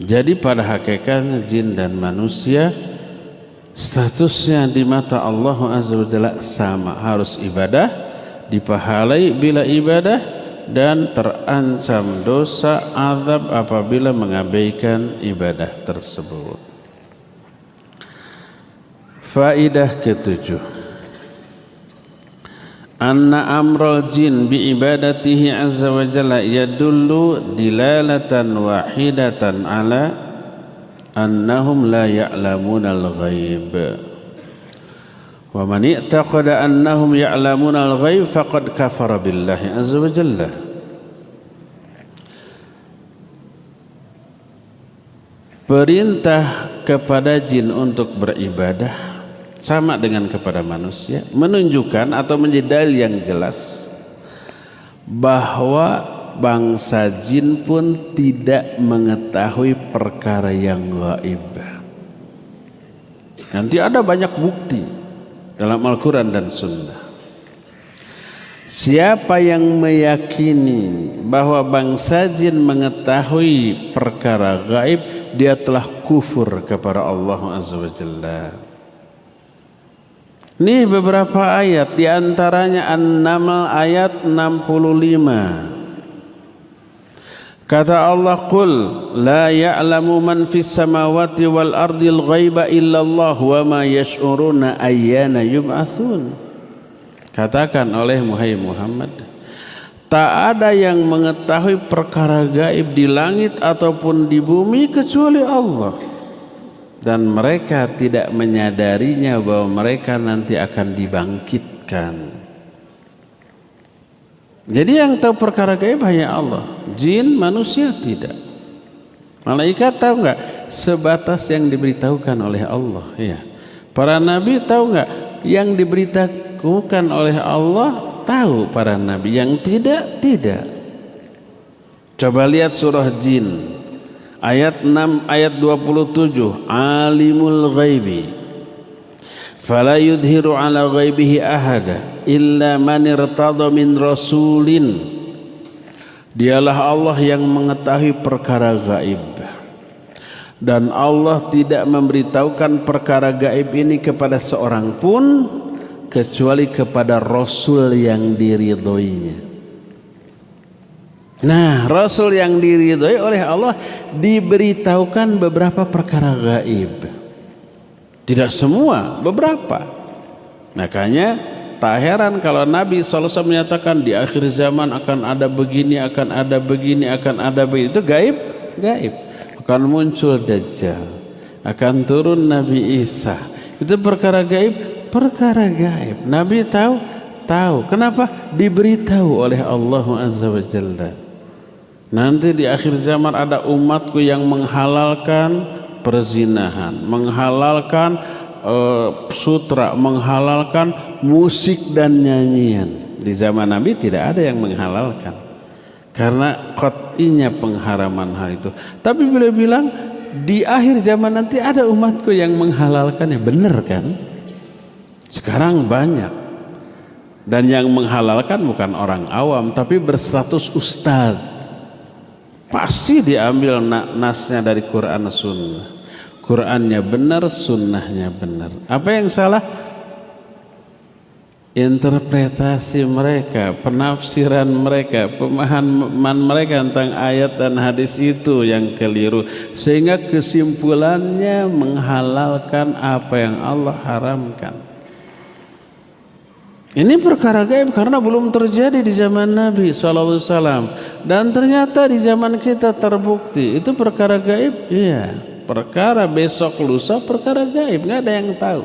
Jadi pada hakikatnya jin dan manusia statusnya di mata Allah Azza wa Jalla sama, harus ibadah, dipahalai bila ibadah, dan terancam dosa azab apabila mengabaikan ibadah tersebut. Faidah ketujuh, anna amral jin bi ibadatihi azza wa jalla yadullu dilalatan wahidatan ala annahum la ya'lamuna al-ghaib. Wa man i'taqada annahum ya'lamuna al-ghaib faqad kafara billahi azza wa jalla. Perintah kepada jin untuk beribadah sama dengan kepada manusia, menunjukkan atau menjadi dalil yang jelas bahwa bangsa jin pun tidak mengetahui perkara yang gaib. Nanti ada banyak bukti dalam Al-Quran dan Sunnah. Siapa yang meyakini bahwa bangsa jin mengetahui perkara gaib, dia telah kufur kepada Allah Azza wa Jalla. Ini beberapa ayat, di antaranya An-Naml ayat 65. Kata Allah, qul la ya'lamu man fis samawati wal ardil ghaiba illallah wa ma yash'uruna ayyana yub'atsun. Katakan oleh Muhammad, tak ada yang mengetahui perkara gaib di langit ataupun di bumi kecuali Allah, dan mereka tidak menyadarinya bahwa mereka nanti akan dibangkitkan. Jadi yang tahu perkara gaib hanya Allah, jin, manusia tidak. Malaikat tahu nggak? Sebatas yang diberitahukan oleh Allah. Ya. Para nabi tahu nggak? Yang diberitahukan oleh Allah tahu para nabi, yang tidak, tidak. Coba lihat surah Jin ayat 6 ayat 27, alimul ghaibi fala yudhiru ala ghaibihi ahada illa man irtada min rasulin. Dialah Allah yang mengetahui perkara gaib, dan Allah tidak memberitahukan perkara gaib ini kepada seorang pun kecuali kepada Rasul yang diridhoinya. Nah, Rasul yang diridhoi oleh Allah diberitahukan beberapa perkara gaib. Tidak semua, beberapa. Makanya tak heran kalau Nabi SAW menyatakan di akhir zaman akan ada begini, akan ada begini, akan ada begini. Itu gaib, gaib. Akan muncul Dajjal, akan turun Nabi Isa. Itu perkara gaib, perkara gaib. Nabi tahu, tahu. Kenapa? Diberitahu oleh Allah Azza wa Jalla. Nanti di akhir zaman ada umatku yang menghalalkan perzinahan, menghalalkan sutra, menghalalkan musik dan nyanyian. Di zaman Nabi tidak ada yang menghalalkan karena qat'inya pengharaman hal itu. Tapi beliau bilang di akhir zaman nanti ada umatku yang menghalalkannya. Benar kan? Sekarang banyak, dan yang menghalalkan bukan orang awam tapi berstatus ustadz. Pasti diambil nasnya dari Quran Sunnah. Qurannya benar, sunnahnya benar. Apa yang salah? Interpretasi mereka, penafsiran mereka, pemahaman mereka tentang ayat dan hadis itu yang keliru, sehingga kesimpulannya menghalalkan apa yang Allah haramkan. Ini perkara gaib karena belum terjadi di zaman Nabi SAW, dan ternyata di zaman kita terbukti itu perkara gaib. Iya, perkara besok lusa perkara gaib, nggak ada yang tahu.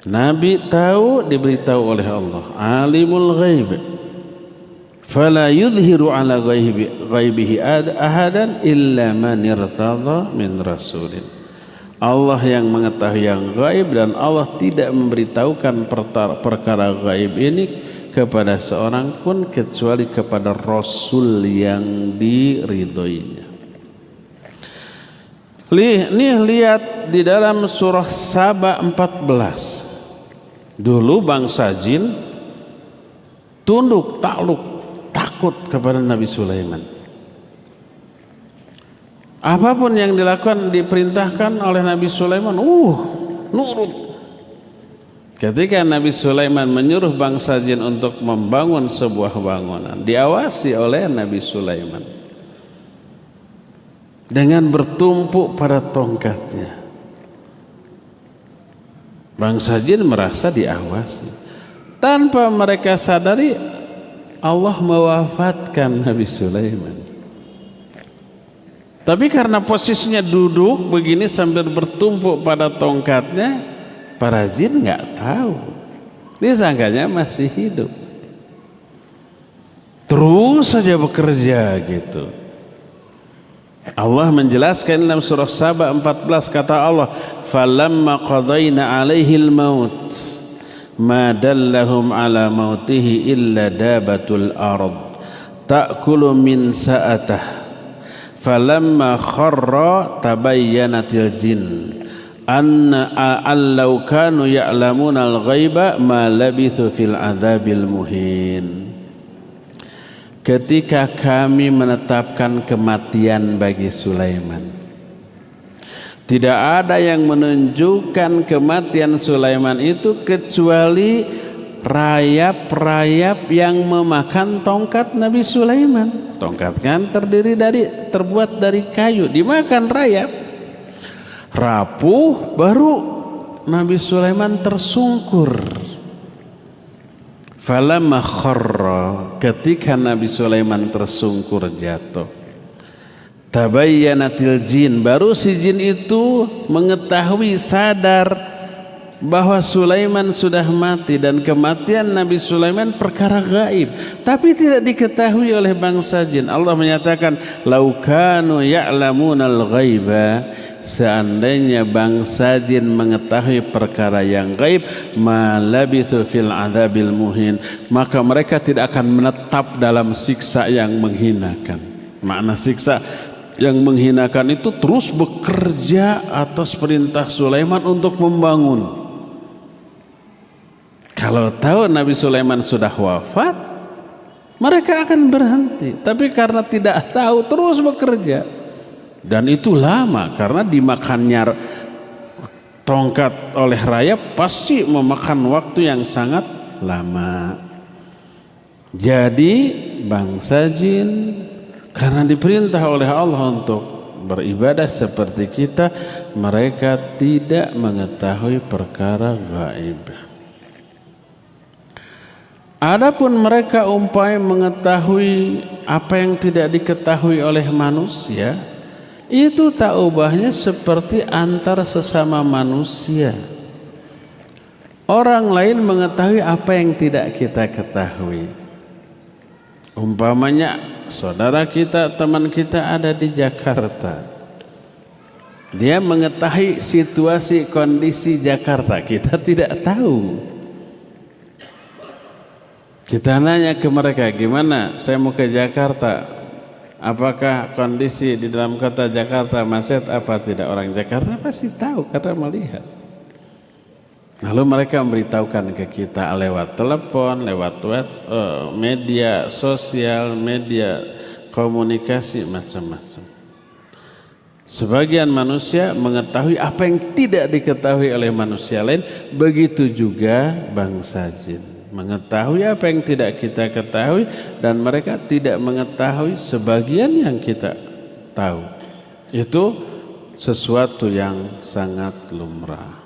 Nabi tahu, diberitahu oleh Allah. Alimul ghaib fala yudhiru ala ghaibihi ahadan illa man irtada min rasulin. Allah yang mengetahui yang gaib, dan Allah tidak memberitahukan perkara gaib ini kepada seorang pun kecuali kepada Rasul yang diridhoinya. Nih lihat di dalam surah Saba 14. Dulu bangsa jin tunduk, takluk, takut kepada Nabi Sulaiman. Apapun yang dilakukan, diperintahkan oleh Nabi Sulaiman, nurut. Ketika Nabi Sulaiman menyuruh bangsa jin untuk membangun sebuah bangunan, diawasi oleh Nabi Sulaiman dengan bertumpuk pada tongkatnya. Bangsa jin merasa diawasi. Tanpa mereka sadari, Allah mewafatkan Nabi Sulaiman. Tapi karena posisinya duduk begini sambil bertumpuk pada tongkatnya, para jin nggak tahu. Disangkanya masih hidup. Terus saja bekerja gitu. Allah menjelaskan dalam surah Saba 14, kata Allah, "Falamma qadayna 'alaihil maut ma dallahum 'ala mautihi illa dabatul ard ta'kulu min sa'atah falamma kharra tabayyanatil jin anna allau kanu ya'lamuna al-ghaiba ma labithu fil adzabil muhin." Ketika kami menetapkan kematian bagi Sulaiman, tidak ada yang menunjukkan kematian Sulaiman itu kecuali rayap-rayap yang memakan tongkat Nabi Sulaiman. Tongkat kan terbuat dari kayu, dimakan rayap. Rapuh, baru Nabi Sulaiman tersungkur. Falamma kharra, ketika Nabi Sulaiman tersungkur jatuh, tabayyanatil jin, baru si jin itu mengetahui, sadar bahwa Sulaiman sudah mati dan kematian Nabi Sulaiman perkara gaib, tapi tidak diketahui oleh bangsa jin. Allah menyatakan, "Lau kanu ya'lamunal ghaiba", seandainya bangsa jin mengetahui perkara yang gaib, ma labithu fil adzabil muhin, maka mereka tidak akan menetap dalam siksa yang menghinakan. Makna siksa yang menghinakan itu terus bekerja atas perintah Sulaiman untuk membangun. Kalau tahu Nabi Sulaiman sudah wafat, mereka akan berhenti. Tapi karena tidak tahu, terus bekerja. Dan itu lama, karena dimakannya tongkat oleh rayap pasti memakan waktu yang sangat lama. Jadi bangsa jin karena diperintah oleh Allah untuk beribadah seperti kita, mereka tidak mengetahui perkara gaib. Adapun mereka umpamanya mengetahui apa yang tidak diketahui oleh manusia, itu tak ubahnya seperti antara sesama manusia. Orang lain mengetahui apa yang tidak kita ketahui. Umpamanya saudara kita, teman kita ada di Jakarta, dia mengetahui situasi kondisi Jakarta, kita tidak tahu. Kita nanya ke mereka, gimana saya mau ke Jakarta, apakah kondisi di dalam kota Jakarta macet apa tidak? Orang Jakarta pasti tahu karena melihat. Lalu mereka memberitahukan ke kita lewat telepon, lewat media sosial, media komunikasi, macam-macam. Sebagian manusia mengetahui apa yang tidak diketahui oleh manusia lain, begitu juga bangsa jin mengetahui apa yang tidak kita ketahui, dan mereka tidak mengetahui sebagian yang kita tahu. Itu sesuatu yang sangat lumrah.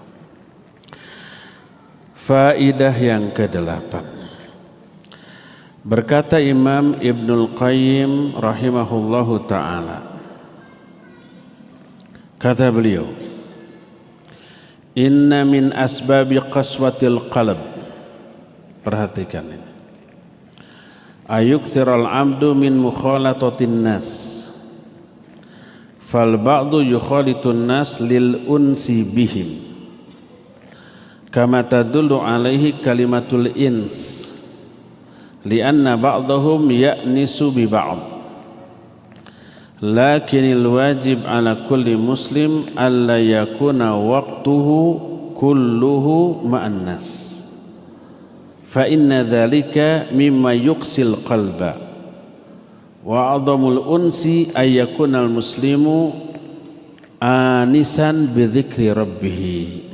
Faidah yang ke-8. Berkata Imam Ibnul Qayyim rahimahullahu ta'ala, kata beliau, inna min asbabi qaswatil qalb, perhatikan ini, ayukthiral abdu min mukhalatatin nas, fal ba'du yukhalitun nas lil unsi bihim, kama tadullu alaihi kalimatul ins, lianna ba'dahum ya'nisu bi ba'd, lakinil wajib ala kulli muslim alla yakuna waqtuhu kulluhu ma'an nas, fa inna dhalika mimma yuqsil qalba, wa a'dhamul unsi ayyakunal muslimu anisan bi dzikri rabbih.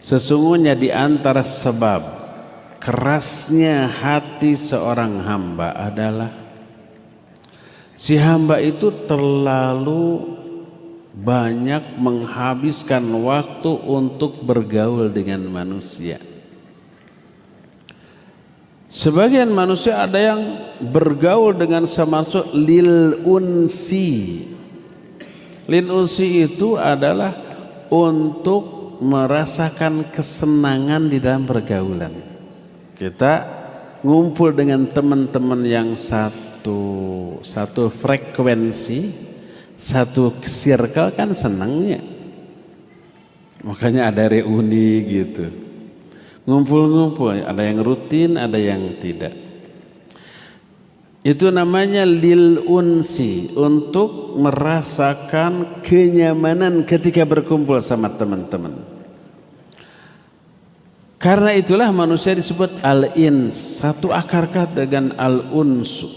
Sesungguhnya di antara sebab kerasnya hati seorang hamba adalah si hamba itu terlalu banyak menghabiskan waktu untuk bergaul dengan manusia. Sebagian manusia ada yang bergaul dengan termasuk lil unsi. Lil unsi itu adalah untuk merasakan kesenangan di dalam pergaulan. Kita ngumpul dengan teman-teman yang satu frekuensi, satu circle, kan senangnya. Makanya ada reuni gitu. Ngumpul-ngumpul, ada yang rutin, ada yang tidak. Itu namanya lil unsi, untuk merasakan kenyamanan ketika berkumpul sama teman-teman. Karena itulah manusia disebut al-ins, satu akar kata dengan al-unsu.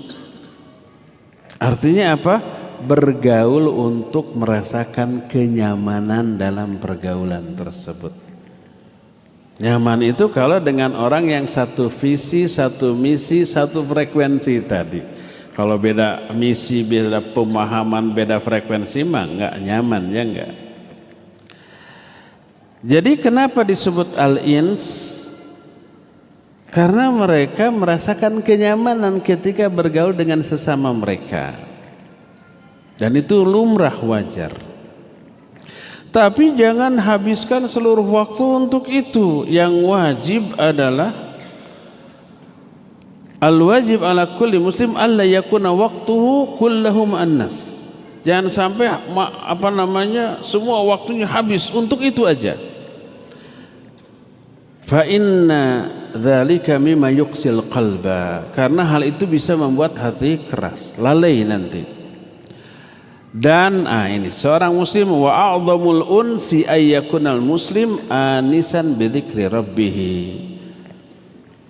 Artinya apa? Bergaul untuk merasakan kenyamanan dalam pergaulan tersebut. Nyaman itu kalau dengan orang yang satu visi, satu misi, satu frekuensi tadi. Kalau beda misi, beda pemahaman, beda frekuensi mah enggak nyaman, ya enggak. Jadi kenapa disebut al-ins? Karena mereka merasakan kenyamanan ketika bergaul dengan sesama mereka. Dan itu lumrah, wajar. Tapi jangan habiskan seluruh waktu untuk itu. Yang wajib adalah al-wajib ala kulli muslim alla yakuna waqtuhu kullahu ma'annas. Jangan sampai semua waktunya habis untuk itu aja. Fa inna dzalika mimma yuqsil qalba. Karena hal itu bisa membuat hati keras, lalai nanti. Dan ini seorang muslim wa a'dhamul unsi ayyakunal muslim anisan bi dzikri rabbih.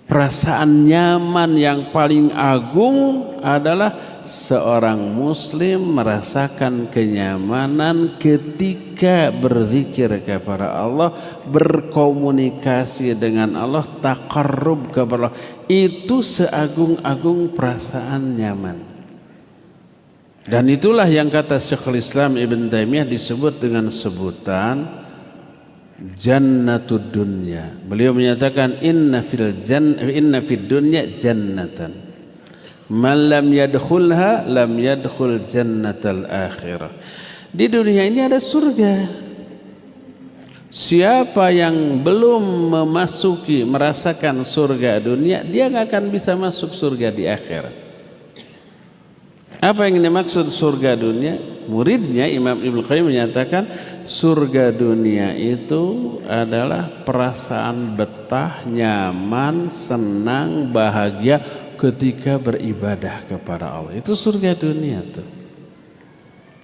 Perasaan nyaman yang paling agung adalah seorang muslim merasakan kenyamanan ketika berzikir kepada Allah, berkomunikasi dengan Allah, taqarrub kepada Allah. Itu seagung-agung perasaan nyaman. Dan itulah yang kata Syekhul Islam Ibn Taimiyah disebut dengan sebutan jannatud dunya. Beliau menyatakan inna fid dunya jannatan man lam yadkhulha lam yadkhul jannatal akhirah. Di dunia ini ada surga. Siapa yang belum merasakan surga dunia, dia nggak akan bisa masuk surga di akhirat. Apa yang dimaksud surga dunia? Muridnya Imam Ibnu Qayyim menyatakan surga dunia itu adalah perasaan betah, nyaman, senang, bahagia ketika beribadah kepada Allah. Itu surga dunia tuh.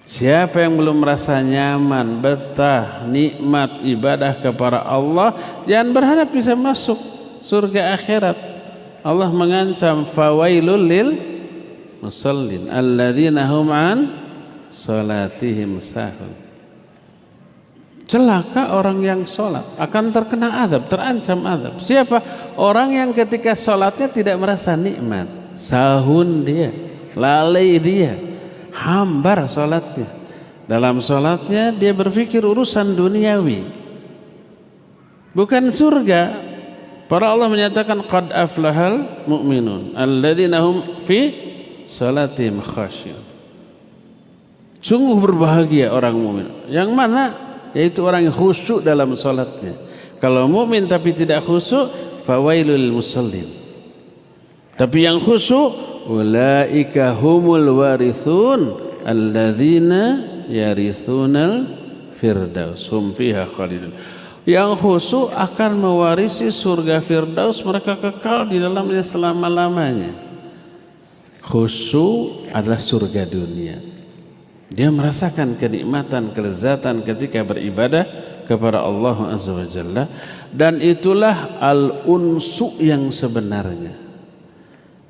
Siapa yang belum merasa nyaman, betah, nikmat ibadah kepada Allah, jangan berharap bisa masuk surga akhirat. Allah mengancam fawailul lil musallin alladzina hum an salatihim sahun. Celaka orang yang sholat, akan terkena azab, terancam azab. Siapa? Orang yang ketika sholatnya tidak merasa nikmat, sahun dia, lalai dia, hambar sholatnya. Dalam sholatnya dia berpikir urusan duniawi, bukan surga. Para Allah menyatakan qad aflahal mu'minun alladzina hum fi salatihim khasyun. Sungguh berbahagia orang mukmin. Yang mana? Yaitu orang yang khusyuk dalam salatnya. Kalau mukmin tapi tidak khusyuk, fawailul musallin. Tapi yang khusyuk, ulaika humul warithun alladzina yarithunal firdaus hum fiha khalidun. Yang khusyuk akan mewarisi surga Firdaus, mereka kekal di dalamnya selama-lamanya. Khusyuk adalah surga dunia. Dia merasakan kenikmatan, kelezatan ketika beribadah kepada Allah Azza wa Jalla, dan itulah al-unsu yang sebenarnya.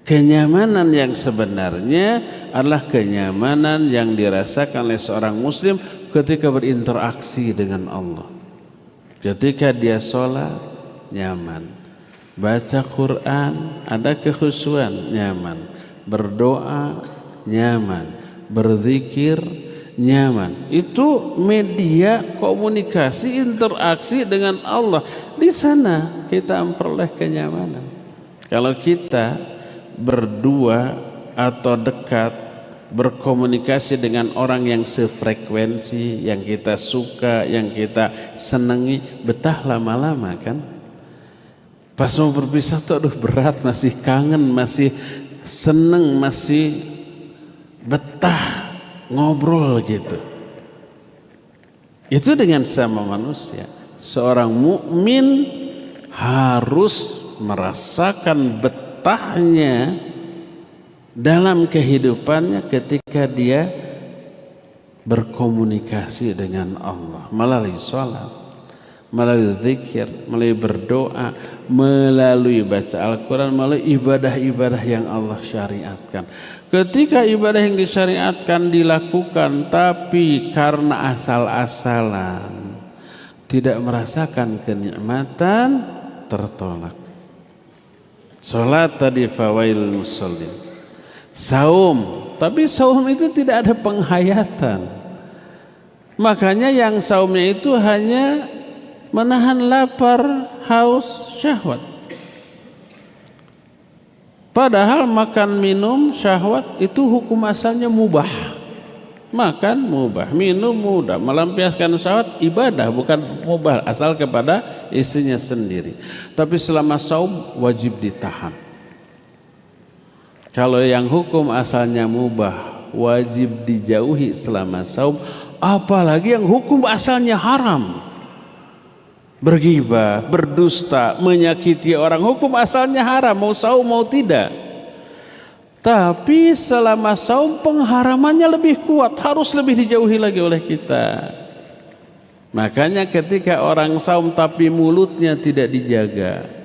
Kenyamanan yang sebenarnya adalah kenyamanan yang dirasakan oleh seorang muslim ketika berinteraksi dengan Allah. Ketika dia sholat, nyaman. Baca Quran, ada kekhusyuan, nyaman. Berdoa, nyaman. Berzikir, nyaman. Itu media komunikasi, interaksi dengan Allah. Di sana kita memperoleh kenyamanan. Kalau kita berdua atau dekat, berkomunikasi dengan orang yang sefrekuensi, yang kita suka, yang kita senangi, betah lama-lama kan. Pas mau berpisah tuh aduh berat, masih kangen, masih seneng, masih betah ngobrol gitu. Itu dengan sama manusia. Seorang mukmin harus merasakan betahnya dalam kehidupannya ketika dia berkomunikasi dengan Allah melalui sholat, melalui zikir, melalui berdoa, melalui baca Al-Quran, melalui ibadah-ibadah yang Allah syariatkan. Ketika ibadah yang disyariatkan dilakukan tapi karena asal-asalan, tidak merasakan kenikmatan, tertolak. Sholat tadi fawailul musallin. Saum, tapi saum itu tidak ada penghayatan. Makanya yang saumnya itu hanya menahan lapar, haus, syahwat. Padahal makan, minum, syahwat itu hukum asalnya mubah. Makan mubah, minum mubah, melampiaskan syahwat ibadah, bukan mubah asal kepada istrinya sendiri. Tapi selama saum wajib ditahan. Kalau yang hukum asalnya mubah wajib dijauhi selama saum, apalagi yang hukum asalnya haram. Berghibah, berdusta, menyakiti orang, hukum asalnya haram, mau saum mau tidak. Tapi selama saum pengharamannya lebih kuat, harus lebih dijauhi lagi oleh kita. Makanya ketika orang saum tapi mulutnya tidak dijaga,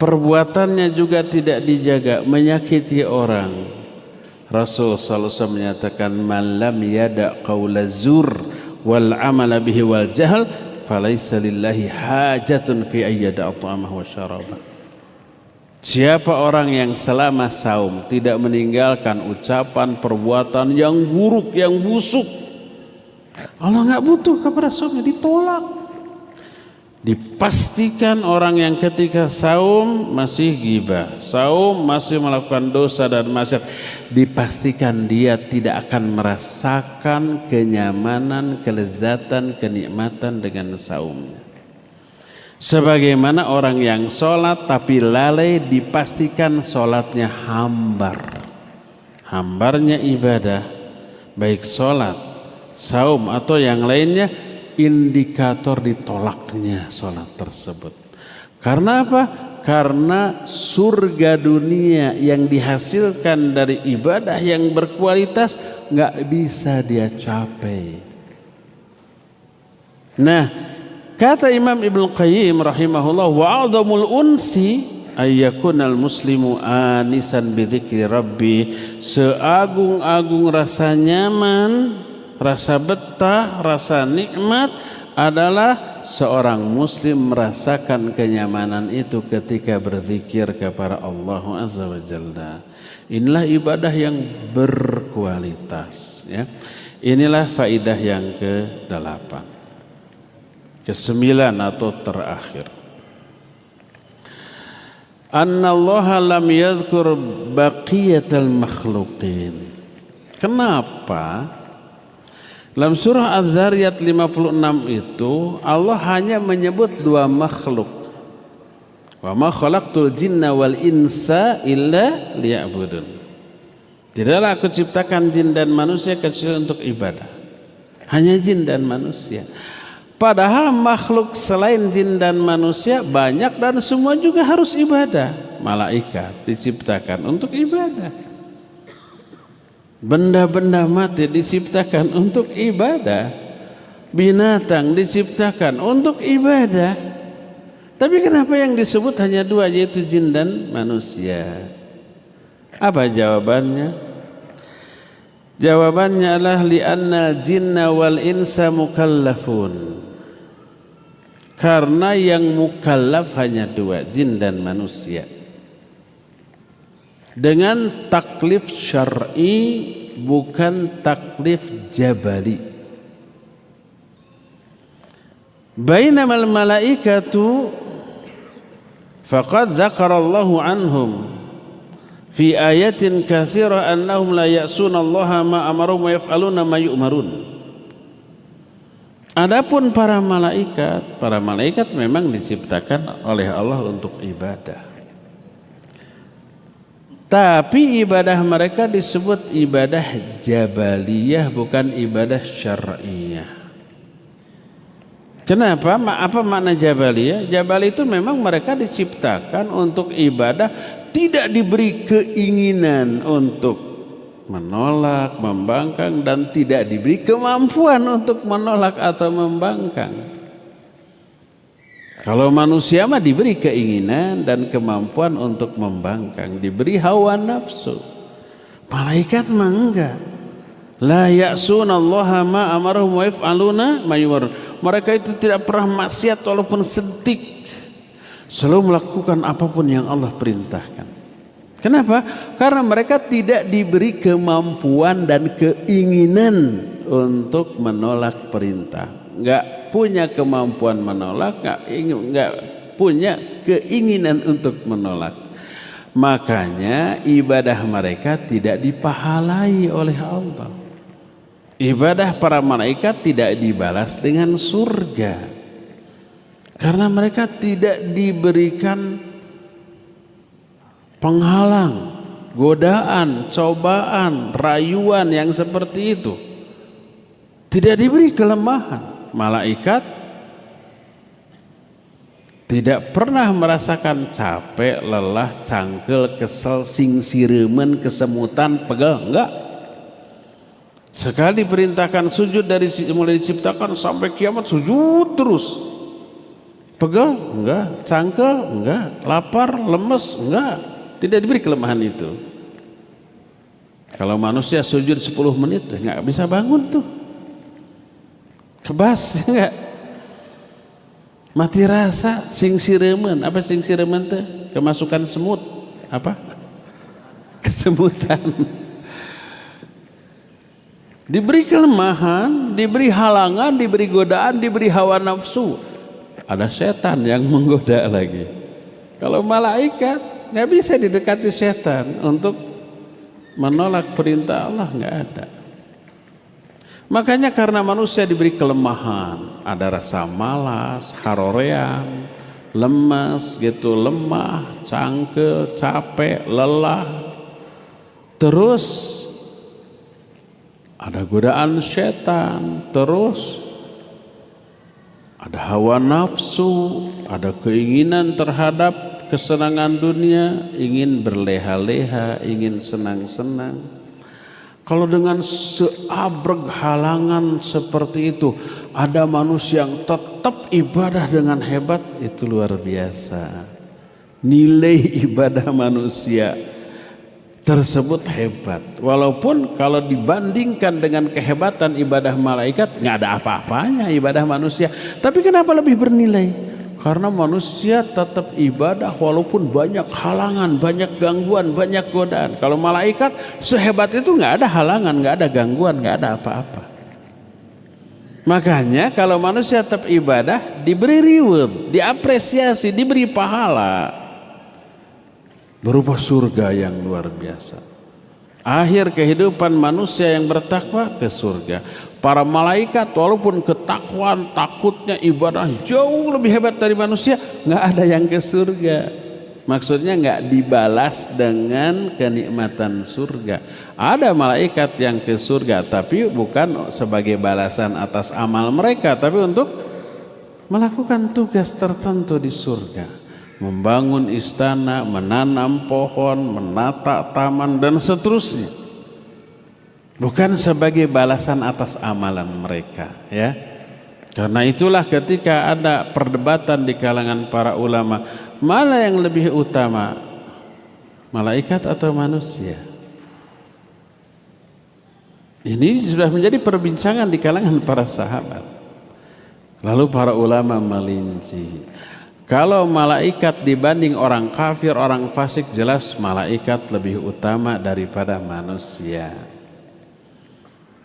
perbuatannya juga tidak dijaga, menyakiti orang, Rasul sallallahu alaihi wasallam menyatakan man lam yada qaula zur wal amala bihi wal jahl falaisa lillahi hajatun fi ayyada at'amahu wa syarabah. Siapa orang yang selama saum tidak meninggalkan ucapan perbuatan yang buruk, yang busuk, Allah enggak butuh kepada saumnya, ditolak. Dipastikan orang yang ketika saum masih ghibah, saum masih melakukan dosa dan maksiat, dipastikan dia tidak akan merasakan kenyamanan, kelezatan, kenikmatan dengan saumnya. Sebagaimana orang yang sholat tapi lalai, dipastikan sholatnya hambar. Hambarnya ibadah, baik sholat, saum atau yang lainnya, indikator ditolaknya sholat tersebut. Karena apa? Karena surga dunia yang dihasilkan dari ibadah yang berkualitas nggak bisa dia capai. Nah, kata Imam Ibnu Qayyim rahimahullah, wa'adhamul unsi ayyakunal muslimu anisan bidzikri rabbi. Seagung-agung rasa nyaman, rasa betah, rasa nikmat adalah seorang muslim merasakan kenyamanan itu ketika berzikir kepada Allah Azza wa Jalla. Inilah ibadah yang berkualitas ya. Inilah faidah yang ke-8. Ke-9 atau terakhir. Annallaha lam yadhkur baqiyatal makhluqin. Kenapa? Dalam surah Az-Zariyat 56 itu Allah hanya menyebut dua makhluk. Wa ma khalaqtul jinna wal insa illa liya'budun. Tidaklah aku ciptakan jin dan manusia kecuali untuk ibadah. Hanya jin dan manusia. Padahal makhluk selain jin dan manusia banyak dan semua juga harus ibadah. Malaikat diciptakan untuk ibadah. Benda-benda mati diciptakan untuk ibadah. Binatang diciptakan untuk ibadah. Tapi kenapa yang disebut hanya dua, yaitu jin dan manusia? Apa jawabannya? Jawabannya adalah li'anna jinna wal insa mukallafun. Karena yang mukallaf hanya dua, jin dan manusia. Dengan taklif syar'i, bukan taklif jabali. Bainamal malaikatu faqad dzakarallahu anhum fi ayatin katsira annahum la ya'sunallaha ma amaruhum wa yaf'aluna ma yu'marun. Adapun para malaikat memang diciptakan oleh Allah untuk ibadah. Tapi ibadah mereka disebut ibadah jabaliyah, bukan ibadah syar'iyah. Kenapa? Apa makna jabaliyah? Jabal itu memang mereka diciptakan untuk ibadah, tidak diberi keinginan untuk menolak, membangkang, dan tidak diberi kemampuan untuk menolak atau membangkang. Kalau manusia mah diberi keinginan dan kemampuan untuk membangkang, diberi hawa nafsu. Malaikat mah enggak. La ya'sunallaha ma amarahum wa yaf'aluna ma yu'marun. Mereka itu tidak pernah maksiat walaupun sedetik, selalu melakukan apapun yang Allah perintahkan. Kenapa? Karena mereka tidak diberi kemampuan dan keinginan untuk menolak perintah. Enggak punya kemampuan menolak, enggak punya keinginan untuk menolak. Makanya ibadah mereka tidak dipahalai oleh Allah. Ibadah para malaikat tidak dibalas dengan surga. Karena mereka tidak diberikan penghalang, godaan, cobaan, rayuan yang seperti itu. Tidak diberi kelemahan. Malaikat tidak pernah merasakan capek, lelah, cangkel, kesel, singsiremen, kesemutan, pegel, enggak. Sekali diperintahkan sujud dari mulai diciptakan sampai kiamat sujud terus. Pegel? Enggak. Cangkel? Enggak. Lapar? Lemes? Enggak. Tidak diberi kelemahan itu. Kalau manusia sujud 10 menit enggak bisa bangun tuh. Kebas enggak? Mati rasa, singsiremen. Apa singsiremen teh? Kemasukan semut. Apa? Kesemutan. Diberi kelemahan, diberi halangan, diberi godaan, diberi hawa nafsu. Ada setan yang menggoda lagi. Kalau malaikat nggak bisa didekati setan untuk menolak perintah Allah, nggak ada. Makanya karena manusia diberi kelemahan, ada rasa malas, harorean, lemas gitu, lemah, cangkel, capek, lelah. Terus ada godaan setan, terus ada hawa nafsu, ada keinginan terhadap kesenangan dunia, ingin berleha-leha, ingin senang-senang. Kalau dengan seabrek halangan seperti itu, ada manusia yang tetap ibadah dengan hebat, itu luar biasa. Nilai ibadah manusia tersebut hebat. Walaupun kalau dibandingkan dengan kehebatan ibadah malaikat, nggak ada apa-apanya ibadah manusia. Tapi kenapa lebih bernilai? Karena manusia tetap ibadah walaupun banyak halangan, banyak gangguan, banyak godaan. Kalau malaikat sehebat itu nggak ada halangan, nggak ada gangguan, nggak ada apa-apa. Makanya kalau manusia tetap ibadah, diberi reward, diapresiasi, diberi pahala berupa surga yang luar biasa. Akhir kehidupan manusia yang bertakwa ke surga. Para malaikat walaupun ketakwaan, takutnya, ibadah jauh lebih hebat dari manusia, nggak ada yang ke surga. Maksudnya nggak dibalas dengan kenikmatan surga. Ada malaikat yang ke surga, tapi bukan sebagai balasan atas amal mereka, tapi untuk melakukan tugas tertentu di surga, membangun istana, menanam pohon, menata taman dan seterusnya, bukan sebagai balasan atas amalan mereka, ya. Karena itulah ketika ada perdebatan di kalangan para ulama, mana yang lebih utama, malaikat atau manusia? Ini sudah menjadi perbincangan di kalangan para sahabat. Lalu para ulama melinci. Kalau malaikat dibanding orang kafir, orang fasik, jelas malaikat lebih utama daripada manusia.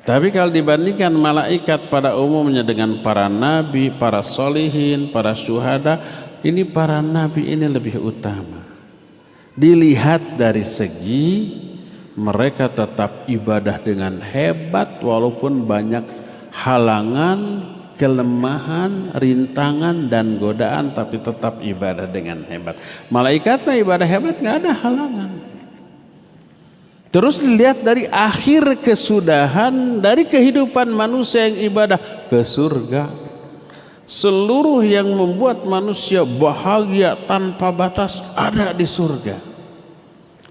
Tapi kalau dibandingkan malaikat pada umumnya dengan para nabi, para solihin, para syuhada, ini para nabi ini lebih utama. Dilihat dari segi mereka tetap ibadah dengan hebat walaupun banyak halangan, kelemahan, rintangan dan godaan, tapi tetap ibadah dengan hebat. Malaikat mah ibadah hebat nggak ada halangan. Terus dilihat dari akhir kesudahan dari kehidupan manusia yang ibadah ke surga. Seluruh yang membuat manusia bahagia tanpa batas ada di surga.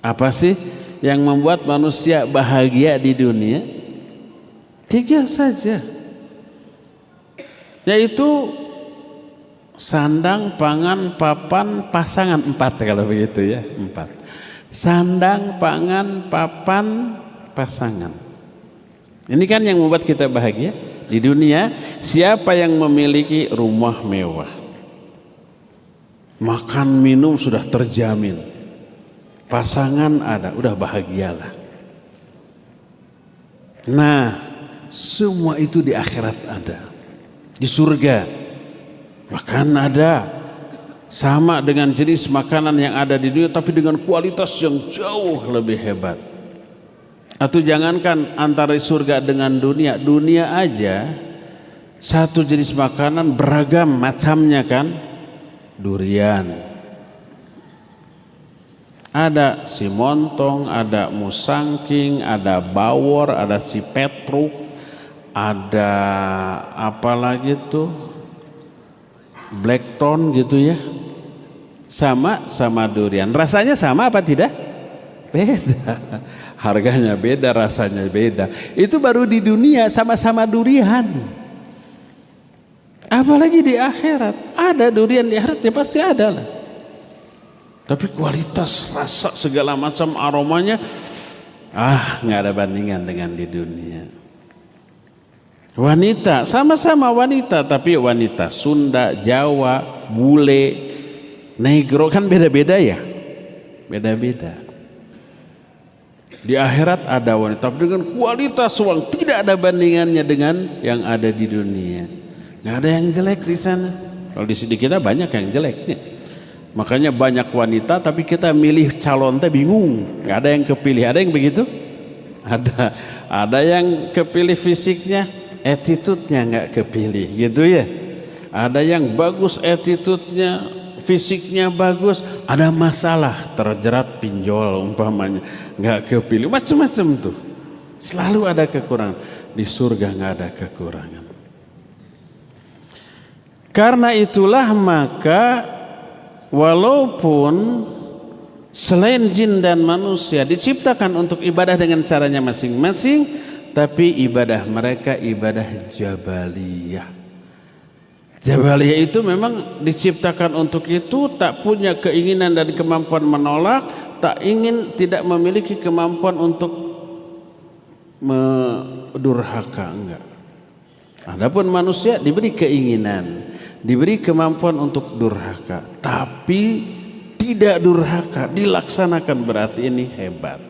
Apa sih yang membuat manusia bahagia di dunia? 3 saja, yaitu sandang, pangan, papan, pasangan. 4 kalau begitu ya, 4. Sandang, pangan, papan, pasangan. Ini kan yang membuat kita bahagia di dunia. Siapa yang memiliki rumah mewah, makan minum sudah terjamin, pasangan ada, udah bahagialah. Nah, semua itu di akhirat ada. Di surga makan ada, sama dengan jenis makanan yang ada di dunia, tapi dengan kualitas yang jauh lebih hebat. Atau jangankan antara surga dengan dunia, dunia aja satu jenis makanan beragam macamnya kan. Durian, ada si montong, ada musangking, ada bawor, ada si petruk, ada apa lagi tuh, blackthorn gitu ya. Sama durian. Rasanya sama apa tidak? Beda. Harganya beda, rasanya beda. Itu baru di dunia sama-sama durian. Apalagi di akhirat. Ada durian di akhirat ya pasti ada lah. Tapi kualitas, rasa, segala macam aromanya nggak ada bandingan dengan di dunia. Wanita, sama-sama wanita, tapi wanita Sunda, Jawa, bule, negro kan beda-beda ya. Beda-beda. Di akhirat ada wanita dengan kualitas uang tidak ada bandingannya dengan yang ada di dunia. Nggak ada yang jelek di sana. Kalau di sini kita banyak yang jeleknya. Makanya banyak wanita tapi kita milih calon teh bingung. Nggak ada yang kepilih. Ada yang begitu? Ada. Ada yang kepilih fisiknya, attitude-nya nggak kepilih gitu ya. Ada yang bagus attitude-nya, fisiknya bagus, ada masalah terjerat pinjol umpamanya, nggak kepilih, macam-macam tuh. Selalu ada kekurangan. Di surga nggak ada kekurangan. Karena itulah maka walaupun selain jin dan manusia diciptakan untuk ibadah dengan caranya masing-masing, tapi ibadah mereka ibadah jabaliyah. Jabaliyah itu memang diciptakan untuk itu, tak punya keinginan dan kemampuan menolak, tidak memiliki kemampuan untuk mendurhaka, enggak. Adapun manusia diberi keinginan, diberi kemampuan untuk durhaka, tapi tidak durhaka, dilaksanakan, berarti ini hebat.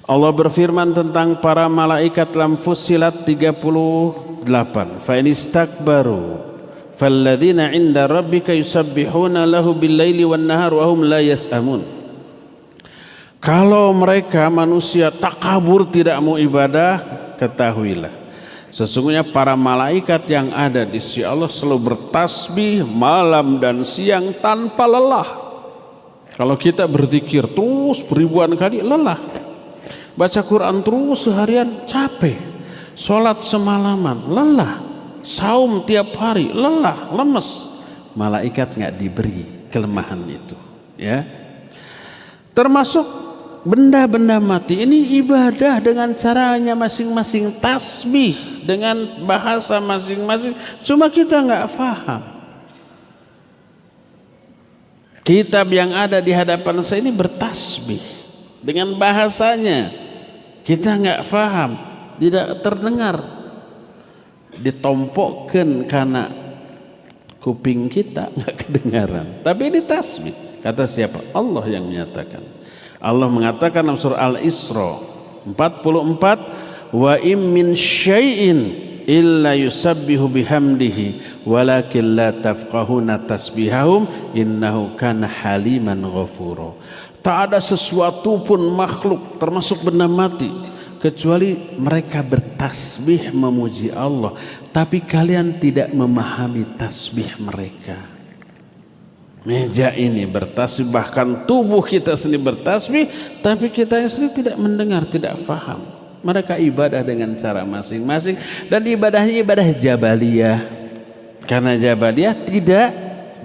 Allah berfirman tentang para malaikat dalam Fussilat 38. Fa in istakbaru falladzina 'inda rabbika yusabbihuna lahu bil-laili wan-nahar wa hum la yas'amun. Kalau mereka manusia takabur tidak mau ibadah, ketahuilah sesungguhnya para malaikat yang ada di sisi Allah selalu bertasbih malam dan siang tanpa lelah. Kalau kita berzikir terus beribuan kali lelah. Baca Quran terus seharian capek, sholat semalaman lelah, saum tiap hari, lelah, lemes. Malaikat nggak diberi kelemahan itu, ya. Termasuk benda-benda mati ini ibadah dengan caranya masing-masing, tasbih dengan bahasa masing-masing. Cuma kita nggak paham. Kitab yang ada di hadapan saya ini bertasbih dengan bahasanya, kita nggak paham, tidak terdengar, ditompokkan karena kuping kita nggak kedengaran. Tapi ini tasbih. Kata siapa? Allah yang menyatakan. Allah mengatakan dalam surah Al-Isra 44, wa im min syai'in illa yusabbihu bihamdihi walakin la tafqahuna tasbihahum innahu kana haliman ghafura. Tak ada sesuatu pun makhluk termasuk benda mati kecuali mereka bertasbih memuji Allah, tapi kalian tidak memahami tasbih mereka. Meja ini bertasbih, bahkan tubuh kita sendiri bertasbih, tapi kita sendiri tidak mendengar, tidak faham. Mereka ibadah dengan cara masing-masing, dan ibadahnya ibadah jabaliyah. Karena jabaliyah tidak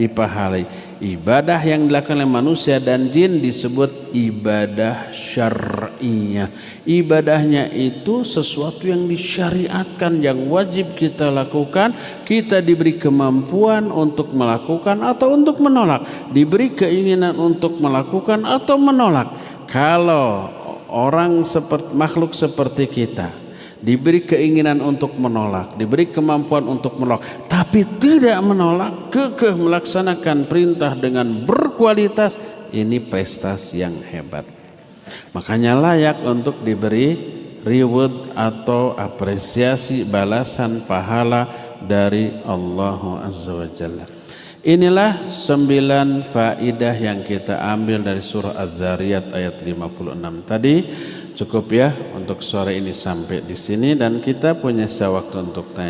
dipahalai. Ibadah yang dilakukan oleh manusia dan jin disebut ibadah syar'iyah. Ibadahnya itu sesuatu yang disyariatkan, yang wajib kita lakukan. Kita diberi kemampuan untuk melakukan atau untuk menolak, diberi keinginan untuk melakukan atau menolak. Kalau orang seperti makhluk seperti kita diberi keinginan untuk menolak, diberi kemampuan untuk menolak, tapi tidak menolak, kekeh melaksanakan perintah dengan berkualitas, ini prestasi yang hebat. Makanya layak untuk diberi reward atau apresiasi, balasan pahala dari Allah Azza wa Jalla. Inilah 9 faidah yang kita ambil dari surah Az-Zariyat ayat 56 tadi. Cukup ya untuk sore ini sampai di sini, dan kita punya waktu untuk tanya.